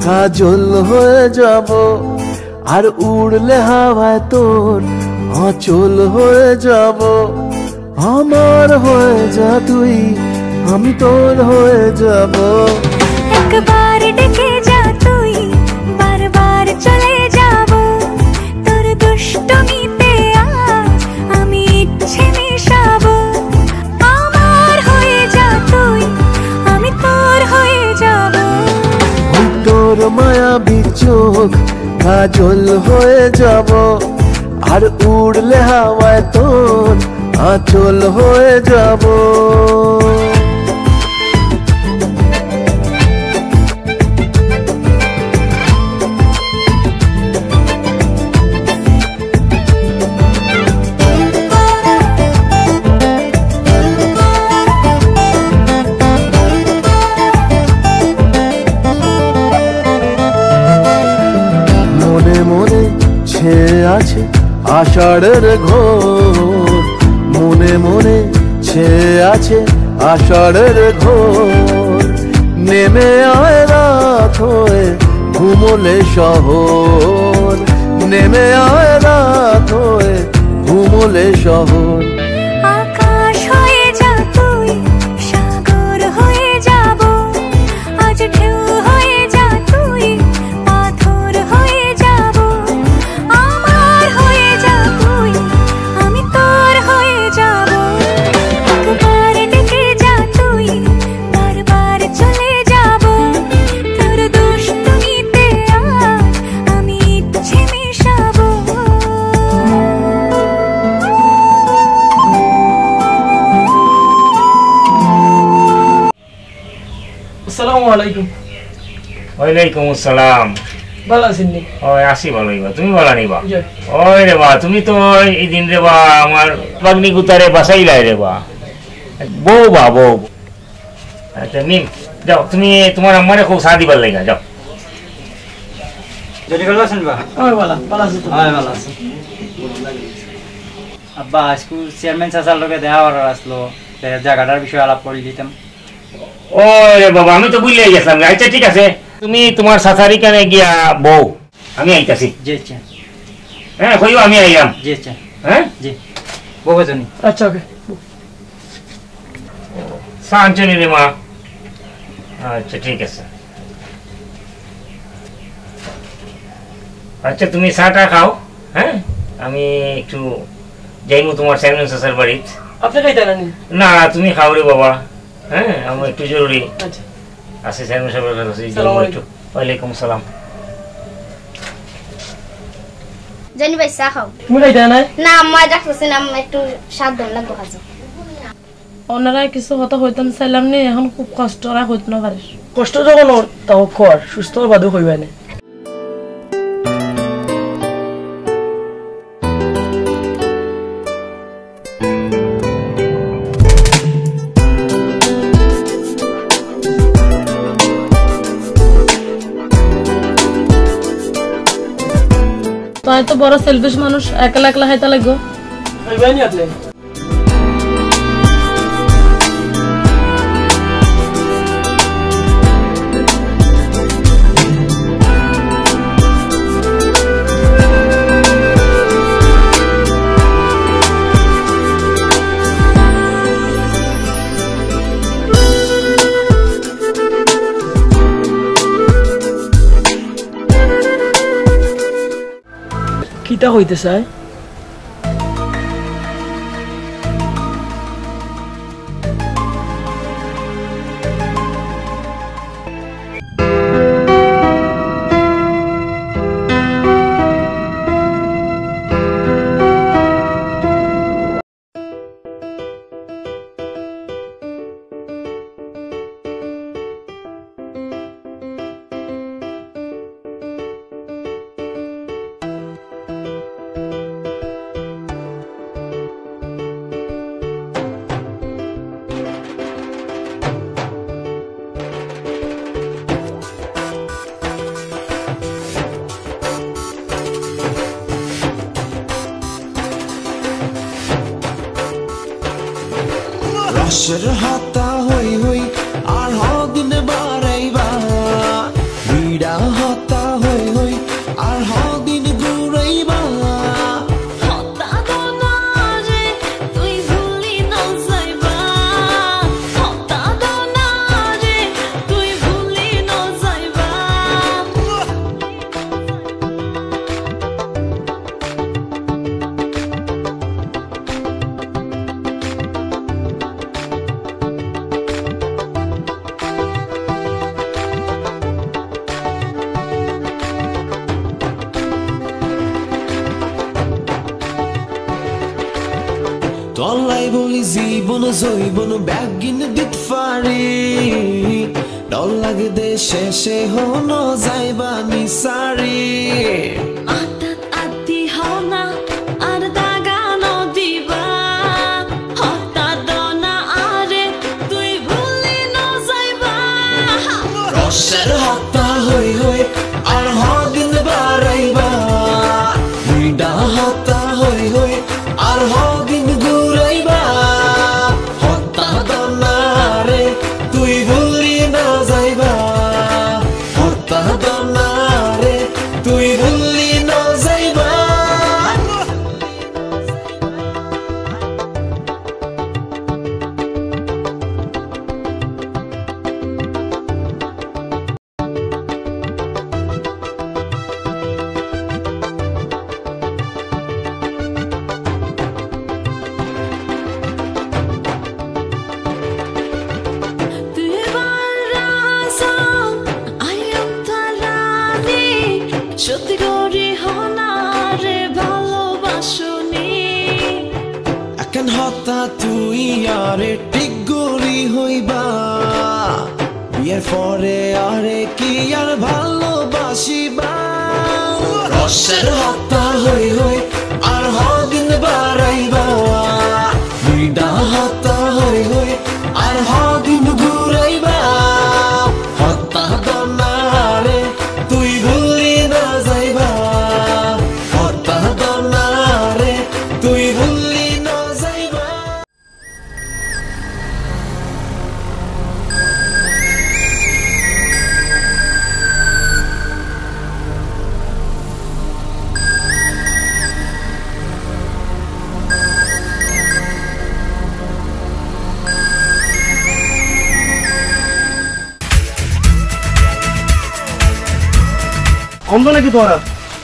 কাজল হয়ে যাব আর উড়লে হাওয়ায় তোর আঁচল হয়ে যাব আমার হয়ে যা তুই আমি তোর হয়ে যাব একবার ডেকে যা তুই বারবার চলে যাব তোর দুষ্টমিতে আজ আমি ইচ্ছে মিশাবো আমার হয়ে যা তুই আমি তোর হয়ে যাব তোর মায়াবী চোখ কাজল হয়ে যাব আর উড়লে হাওয়ায় তোর আঁচল হয়ে যাব আছে আষাঢ়ের ঘোর মনে মনে ছেয়ে আছে আষাঢ়ের ঘোর নেমে আয় রাত হয়ে ঘুমলে শহর নেমে আয় রাত হয়ে ঘুমলে শহর আকাশ হয়ে যা তুই সাগর হয়ে যাব আজ ঢেউ হয়ে যা তুই পাথর হয়ে যাব আমার হয়ে যা তুই আমি তোর হয়ে যাব একবার ডেকে যা তুই বারবার চলে যাব তোর দুষ্টমিতে আজ আমি ইচ্ছে মিশাবো আসসালামু আলাইকুম। ওয়ালাইকুম আসসালাম। ভালো আছেন নি? ওই আসি ভালো হইবা, তুমি ভালো নিবা? জি। ওই রে বা তুমি তো এই দিন রে বা আমার বাগনি গুতারে বাসাইলাই রে বা বউ বা বউ। আচ্ছা নিন যাও, তুমি তোমার আম্মারে খুব চা দিবার লাগা যাও। যদি ভালো আছেন বা? ওই ভালো ভালো আছি তো। হ্যাঁ ভালো আছি। আব্বা আজকে চেয়ারম্যান চাচার লগে দেখা করার আসলো, জায়গাটার বিষয়ে আলাপ করে দিতাম। ওরে বাবা আমি তো বুঝলে গেছিলাম। আচ্ছা ঠিক আছে, তুমি তোমার সাসারি কানে গিয়া বউ, আমি আইতাছি। জি আচ্ছা। হ্যাঁ কইও আমি আইলাম। জি আচ্ছা। হ্যাঁ জি বউ জনি। আচ্ছা ওকে। সাঞ্চনি রে মা। আচ্ছা ঠিক আছে। আচ্ছা তুমি চাটা খাও, হ্যাঁ আমি একটু যাইমু তোমার চেয়ারম্যান চাচার বাড়িত। আপনি খাইতে না? না তুমি খাও রে বাবা। হ্যাঁ আমার একটু জরুরি আছে চেয়ারম্যান সাহেবের কাছে। একটু ওয়ালাইকুম সালাম। জানি ভাই চা খাও। তুমি খাইতে না? না আম্মা ডাকতেছে না, আম্মা একটু সাবধান লাগবে কাজ। ওনারা কিছু কথা হইতাম চাইলাম নি, এখন খুব কষ্ট ওরা হইতে না পারে। কষ্ট যখন ওর তাও কর, সুস্থ বাদও হইবে না। তো এত বড় সেলফিশ মানুষ একলা একলা খাইতে লাগবো। হইবে না আপনি কিতা হইতে চায়? রসের হাতা হই হই আর হদিন বাড়াইবা, বিড়া হাতা হই হই আর হদিন ঘুরাইবা। তলাই বলি জীবন জৈবন ব্যাগিন দিত ফারি, ডল লাগে দে শেষে হন যাইবা নিসারি। রসের হাতা হই হই আর হদিন বাড়াইবা, বিড়া হাতা হই হই আর হদিন ঘুরাইবা। হতা দনারে তুই ভুলি না যাইবা, হতা দনারে তুই ভুলি না যাইবা। সত্যি করে হনারে ভালোবাসনি, এখন হতা তুই আরে ঠিক গরি হইবা, বিয়ের পরে আরে কি আর ভালোবাসিবা। রসের হতা হই হই আর হদিন বাড়াইবা, বিড়া হতা হই হই আর হদিন ঘুরাইবা। হতা দনারে তুই ভুলি না যাইবা, হতা দনারে তুই ভুলি না যাইবা। অন্ধ নাকি তোরা?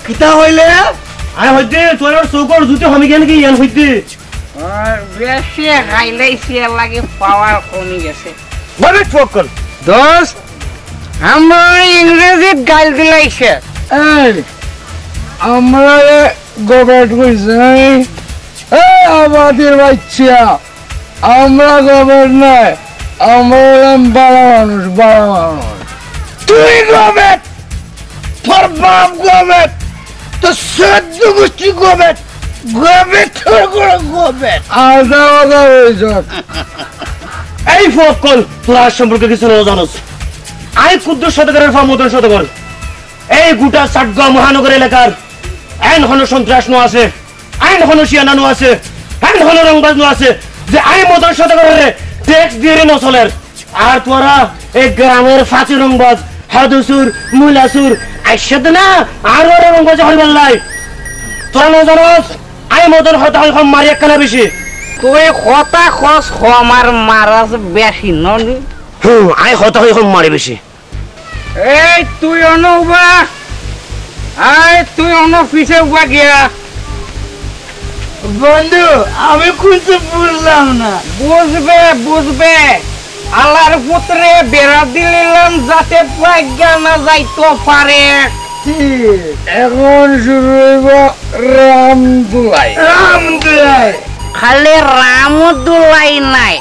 কিতা হইলে আয় হইতে তোর চৌকর জুতে হমি কেন কি ইয়ান হইতে বেশি খাইলেছি লাগে পাওয়ার কমে গেছে বলে চৌকর দোস্ত আমরা ইংরেজি গাল দিলাইছে এই আমরা গভর্নমেন্ট কইছে এই আমাদের বাচ্চা আমরা গভর্নমেন্ট নয় আমরা বড় মানুষ তুই গভর্নমেন্ট তোর বাপ গভর্নমেন্ট তো সদ্য গোষ্ঠী গভর্নমেন্ট গভর্নমেন্ট তোর গভর্নমেন্ট আদা আদা হয়েছ এই ফকল তোরা সম্পর্কে কিছু না জানোস আই কুদ্দুস শতকরের ফামতন শতকর এই গোটা চাটগাঁও মহানগর এলাকার আইন হন সন্ত্রাস নো আছে আইন হন শিয়ানানো আছে আইন হন রংবাজ নো আছে যে আই মদন শতকরের ট্যাক্স দিয়ে ন চলের আর তোরা এই গ্রামের ফাঁচি রংবাজ হাদুসুর মুলাসুর আইসদ না আর ওরা রংবাজ হইবার লাই তোরা ন জানোস আই মদন হতা হয় কম মারি একখানা বেশি তুই কথা খস আমার মারাস বেশি ননি আই হতা হয় কম মারি বেশি এই তুই অনুবা আয় তুই অন্য পিছে উবা গিয়া বন্ধু আমি কিছু বুঝলাম না বুঝবে আল্লাহর পুত্রে বেড়া দিলাম যাতে প্রজ্ঞা না যাইতো পারে এখন শুরু হইব রামদুলাই খালি রামদুলাই নাই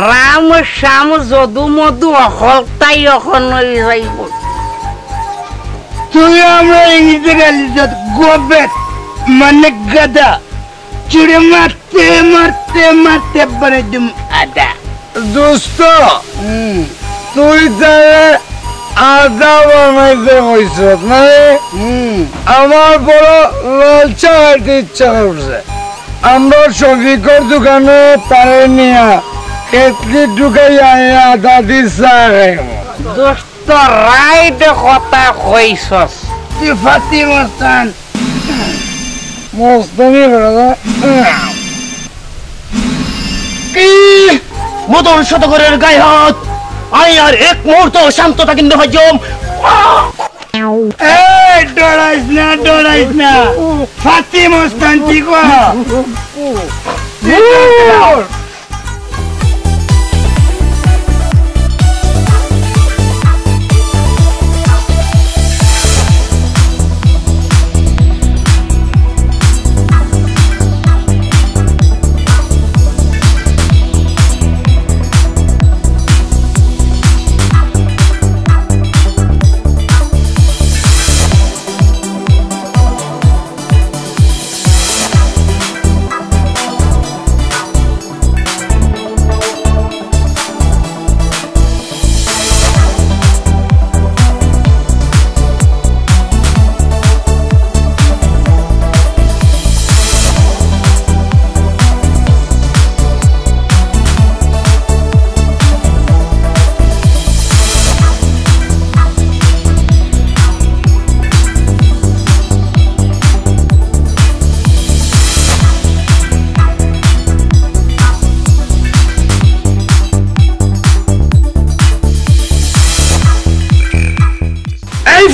রাম শ্যাম যদু মধু অকল তাই এখন যাইব তুই আমরা ইংরেজি গালি গোবেট মানে গাদা চুড়ে মারতে মারতে মারতে বানাই দিম আদা দোস্ত তুই তাহলে আদা বানাইতে হইছ মানে আমার বড় লালচা হইতে ইচ্ছা করছে আমরা শফিকর দোকানে তারে নিয়া কেটলি ঢুকাই আদা দি চা খাইব দোস্ত রাইট কথা কইছস তুই ফাতি মস্তান মস্তানি কি মদন শতকরের গায়ে হাত আই আর এক মুহূর্ত শান্ততা কিন্তু হজম এই ডরাইস না ফাতি মস্তান ঠিক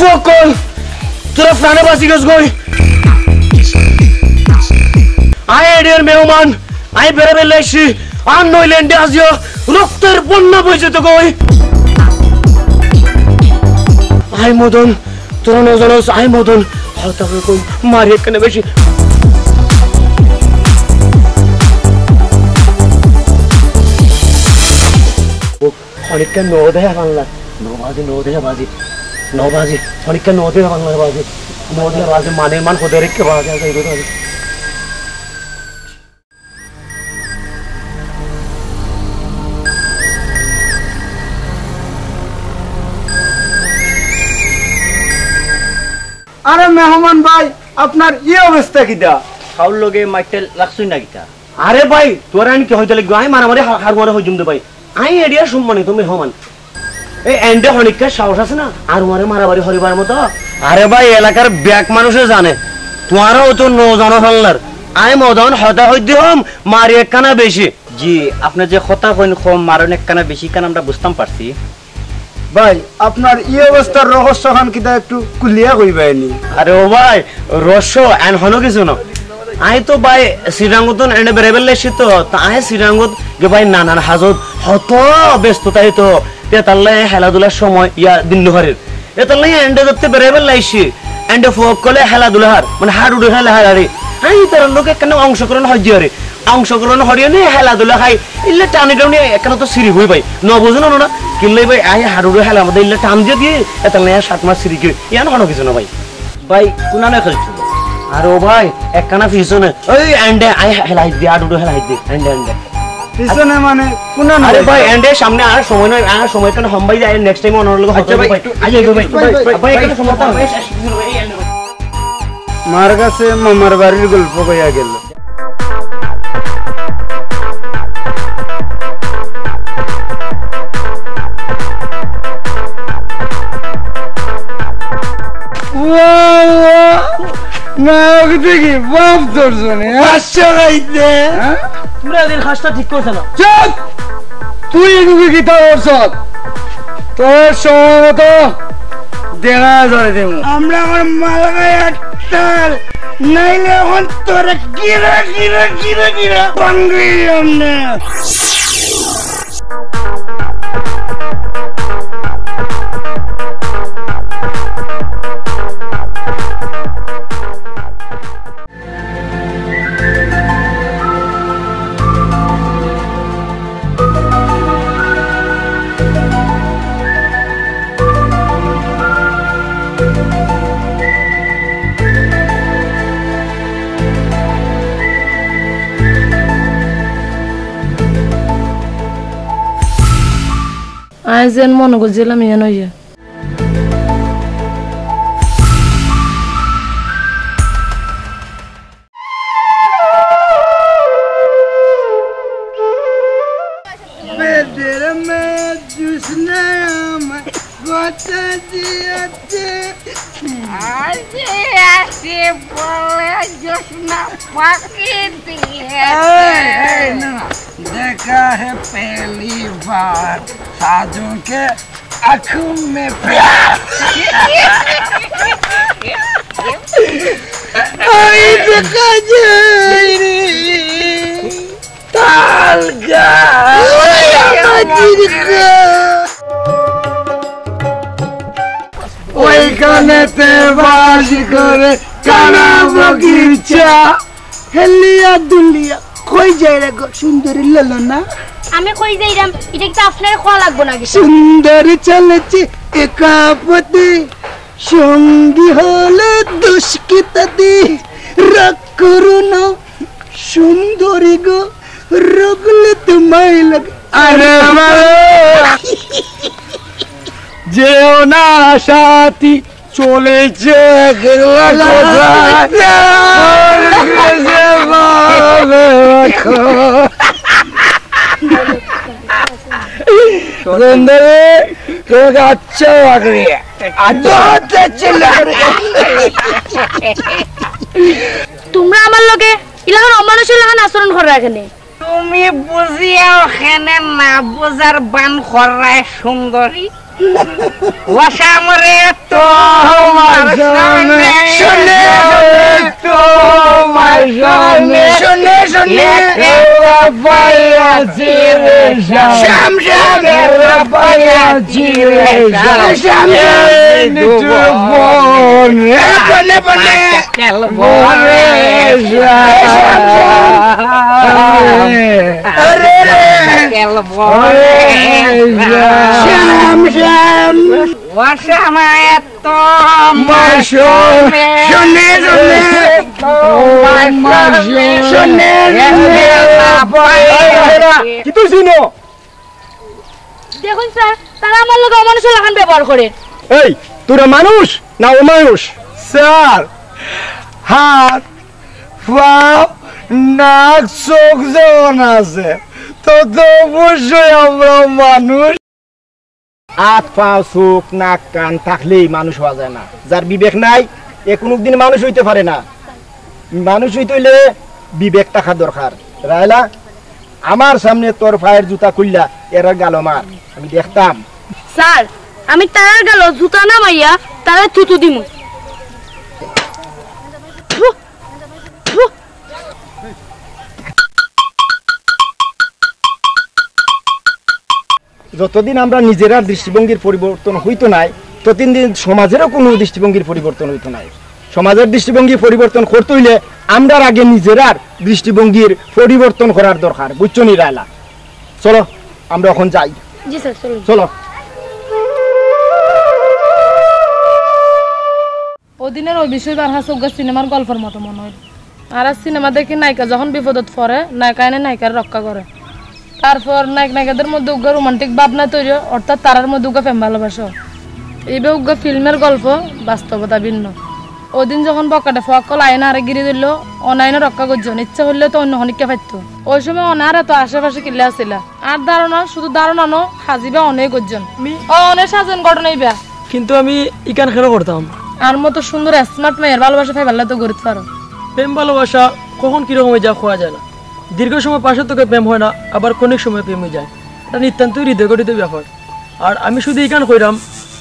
ফকল তোরা প্রাণে বাঁচি গেছ গই আই এডিয়ার মেহমান আই বেড়াবে লাইছি আর নইল্যান্ডে আজিও রক্তের বন্যা বই যেত গই আই মদন তোরা না জানোস আই মদন হতা হয়ে কই মারি একখানে বেশি অনেকটা নদে বাংলা নবাজি নবাজি অনেকটা নদে বাংলা বাজি মানে মান হতে রেখে বাজি আরে মেহমান ভাই আপনার ই অবস্থা কিটা খাওয়ার লগে মাইটেল লাগছুই না কিটা আরে ভাই তোর আইন কি হইতে লাগবে আই মারামারি হার মারে হই জমতে ভাই আই এডিয়া সম্মানিত মেহমান এই এন্ডে হনিকা সাহস আছে না আর মারে মারামারি হরিবার মতো আরে ভাই এলাকার ব্যাক মানুষে জানে তোমারও তো নো জানো হল্লার আই মদন হতা হই দিম মারি একখানা বেশি জি আপনি যে কথা কইন কম মারণ একখানা বেশি কান আমরা বুঝতাম পারছি ভাই আপনার এই অবস্থার রহস্য খান কিতা একটু কুলিয়া কইবাইনি। আরে ও ভাই রহস্য এন হলো কিছু না। আই তো ভাই শ্রীরাঙ্গত এনে বেরেবেল লেছি তো আই শ্রীরাঙ্গত যে ভাই নানান হাজত হত ব্যস্ততাই তো তেতাল্লাই খেলাধুলার সময় ইয়া দিন দুহারের এতাল্লাই এন্ডে ধরতে বেরেবেল লাইছি এন্ডে ফোক কলে খেলাধুলার মানে হাড় উড়ে খেলা হারারে আই তার লোকে কেন অংশগ্রহণ হজ্জি হরে অংশগ্রহণ হরিয়ে নে খেলাধুলা খাই ইল্লে টানি টানি এখানে তো সিঁড়ি হই ভাই ন বুঝুন না কিনলে ভাই আই হাড় উড়ে খেলা আমাদের ইল্লে টান দিয়ে এতাল্লাই 7 মাস সিঁড়ি কি ইয়ান হনো কিছু না ভাই ভাই কোনানে খেলছিল আর ও ভাই একখানা পিছনে ওই এন্ডে আই হেলাই দি আড় উড়ে হেলাই দি এন্ডে এন্ডে পিছনে মানে কোনা না আরে ভাই এন্ডে সামনে আর সময় নয় আর সময় কেন হম ভাই যাই নেক্সট টাইম অন্য লোক হচ্ছে ভাই আই যাই ভাই ভাই এখানে সময় তো মার কাছে মামার বাড়ির গল্প কইয়া গেল। নায়ক দেখি বাপ দর্শনে হাসছে গাইতে পুরা দিন হাসটা ঠিক করছে না। চুপ তুই এগুলো কি তোর সব তোর সময় মতো দেখা ধরে দেব আমরা আমার মালাগায় আটটাল নাইলে এখন তোরা গিরা গিরা গিরা গিরা পাঙ্গি আমরা আই যেন মনে করছিলাম ইয়ান হইয়া देखा है पहली बार साजों के आँखों में प्यार देखा जाए रे ताल गा ওইখানেতে বাস করে কানা বগিচা হেলিয়া দুলিয়া কই যাই রে গো সুন্দরী ললনা আমি কই যাইরাম এটা কি আপনার খোয়া লাগবো নাকি সুন্দরী চলেছে একাপতি সঙ্গী হলে দুষ্কৃতি রাগ করো না সুন্দরী গো রগলে তোমায় লাগে আরে যেও না সাথী চলেছে अच्छा लग रही है बहुत अच्छी लग रही है তোমরা আমার লগে ইলাহান অমানুষের লাহান আচরণ করে রাখেনে তুমি বুঝিয়া ওখানে না বুঝার বান খরায় সুন্দরী ওয়াসামরে তো শুনে শুনে শুনে পায়া জিরে শাম শাম পায়া জিরে শাম বন বনে বনে বনে আরে কেল বনে শাম শাম ওয়াসামায় তো শুনে শুনে শুনে কি তুই শুনো দেখুন স্যার তারা আমার লগে অমানুষের লাহান ব্যবহার করে এই তোরা মানুষ না ও মানুষ স্যার হাত পা নাক চোখ যেমন আছে তো তো অবশ্যই আমরা মানুষ হাত পা চোখ নাক কান থাকলেই মানুষ হওয়া যায় না যার বিবেক নাই এ কোনোদিন মানুষ হইতে পারে না মানুষ হইতে হইলে বিবেক থাকা দরকার রায়লা আমার সামনে তোর পায়ের জুতা খুললা এর গালো মার আমি দেখতাম স্যার আমি তার গেল জুতা না মাইয়া তারে থুতু দিমু। যতদিন আমরা নিজেরা দৃষ্টিভঙ্গির পরিবর্তন হইতো নাই ততদিন সমাজেরও কোনো দৃষ্টিভঙ্গির পরিবর্তন হইতো নাই। সমাজের দৃষ্টিভঙ্গি পরিবর্তন করতে হইলে আমরা আগে নিজেরার দৃষ্টিভঙ্গির পরিবর্তন করার দরকার, বুঝছো নি রায়লা? চলো আমরা এখন যাই। জি স্যার চলুন। চলো। ওদিনের ওই বিষয় বার হাসে সিনেমার গল্পের মতো মনে হয়। আর সিনেমা দেখি নায়িকা যখন বিপদত পড়ে নায়িকা এনে নায়িকার রক্ষা করে, তারপর নায়ক নায়িকাদের মধ্যে উগ্র রোমান্টিক ভাবনা তৈরি, অর্থাৎ তারার মধ্যে উগ্র প্রেম ভালোবাসা। এইভাবে উগ্র ফিল্মের গল্প বাস্তবতা ভিন্ন। ওদিন যখন বকাটে ফকল আইন আরে গিরি দিল, অনাইনে রক্ষা করছেন, ইচ্ছা হইলে তো অন্য হনিকা পাইতো। ওই সময় অনার এত আশেপাশে কিল্লা আসিলা, আর ধারণা শুধু ধারণা নো হাজিবা অনেক করছেন, অনেক সাজেন ঘটনা ইবা। কিন্তু আমি ইকান খেলা করতাম। আর মতো সুন্দর স্মার্ট মেয়ের ভালোবাসা পাই ভালো তো গড়তে পারো। প্রেম ভালোবাসা কখন কিরকম হয়ে যা খোয়া যায় না। দীর্ঘ সময় পাশে তোকে প্রেম হয় না, আবার অনেক সময় প্রেম হয়ে যায়। এটা নিতান্তই হৃদয় গঠিত ব্যাপার। আর আমি শুধু ইকান কইরাম,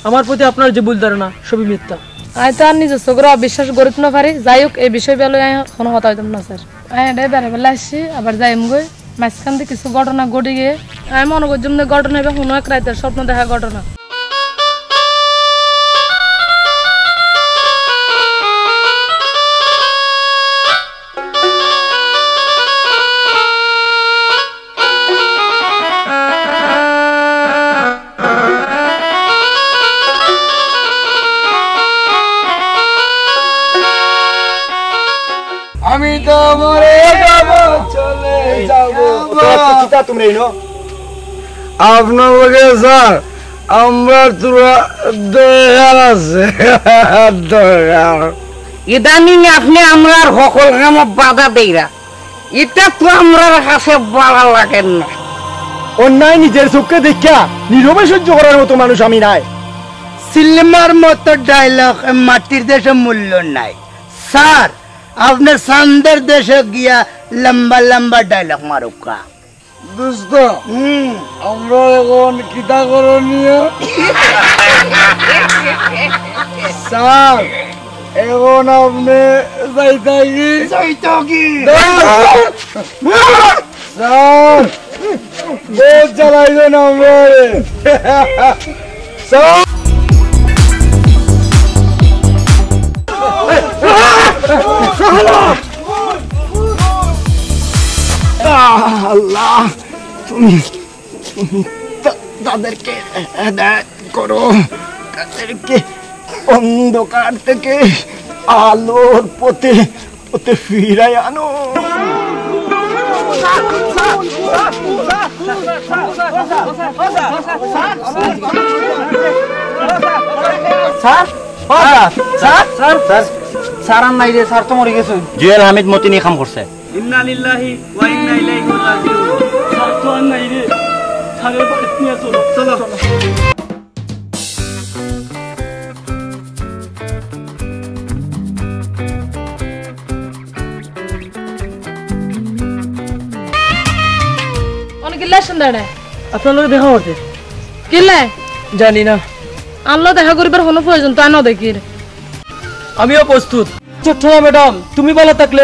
আমার প্রতি আপনার যে ভুল ধারণা সবই মিথ্যা। আমি তো আর নিজের চোখের অবিশ্বাস গড়িতে না পারি। যাই হোক, এই বিষয় বেলা কোনো কথা হইতাম না স্যার। আমি এটাই বেড়ে বেলা আসছি, আবার যাইম গই মাঝখান দিয়ে কিছু ঘটনা ঘটে গিয়ে আমি মনে করছিলাম যে ঘটনা এবার কোনো এক রাতের স্বপ্ন দেখা ঘটনা। আমি তো মরে যাব, চলে যাব। তোমরা এনো আপনার লোকে স্যার আমরা তোরা দরকার আছে, দরকার। ইদানিং আপনি আমরা সকল কামে বাধা দেইরা, এটা তো আমরা কাছে ভালো লাগেন না। অন্যায় নিজের চোখকে দেখা নীরবে সহ্য করার মতো মানুষ আমি নাই। সিনেমার মতো ডায়লগ মাটির দেশে মূল্য নাই স্যার। আপনার চান্দের দেশে গিয়া লম্বা লম্বা ডায়লগ মারুকা। দোস্ত আমরা এখন কিতা করণীয় স্যার? এখন আপনি যাইতাগি স্যার বহুত জ্বালাইছেন আমরা স্যার। আল্লাহ, তুমি তাদেরকে হেদায়েত করো, তাদেরকে অন্ধকার থেকে আলোর পথে পথে ফিরাই আনো। স্যার আর নাই রে, স্যার তো মরে গেছে। জুয়েল হামিদ মতি নিয়ে কাম করছে। ইন্না লিল্লাহি ওয়া ইন্না ইলাইহি রাজিউন। স্যার তো আর নাই রে, স্যারের বাড়িতে নিয়ে চলো। চলো অনেক লেশন দাঁড়ায় আপনার লোক দেখা হতে কিলে জানি না। আল্লাহ দেখা করিবার কোনো প্রয়োজন তো আনো দেখি। আমিও প্রস্তুত। ছোট্ট ম্যাডাম, তুমি ভালো থাকলে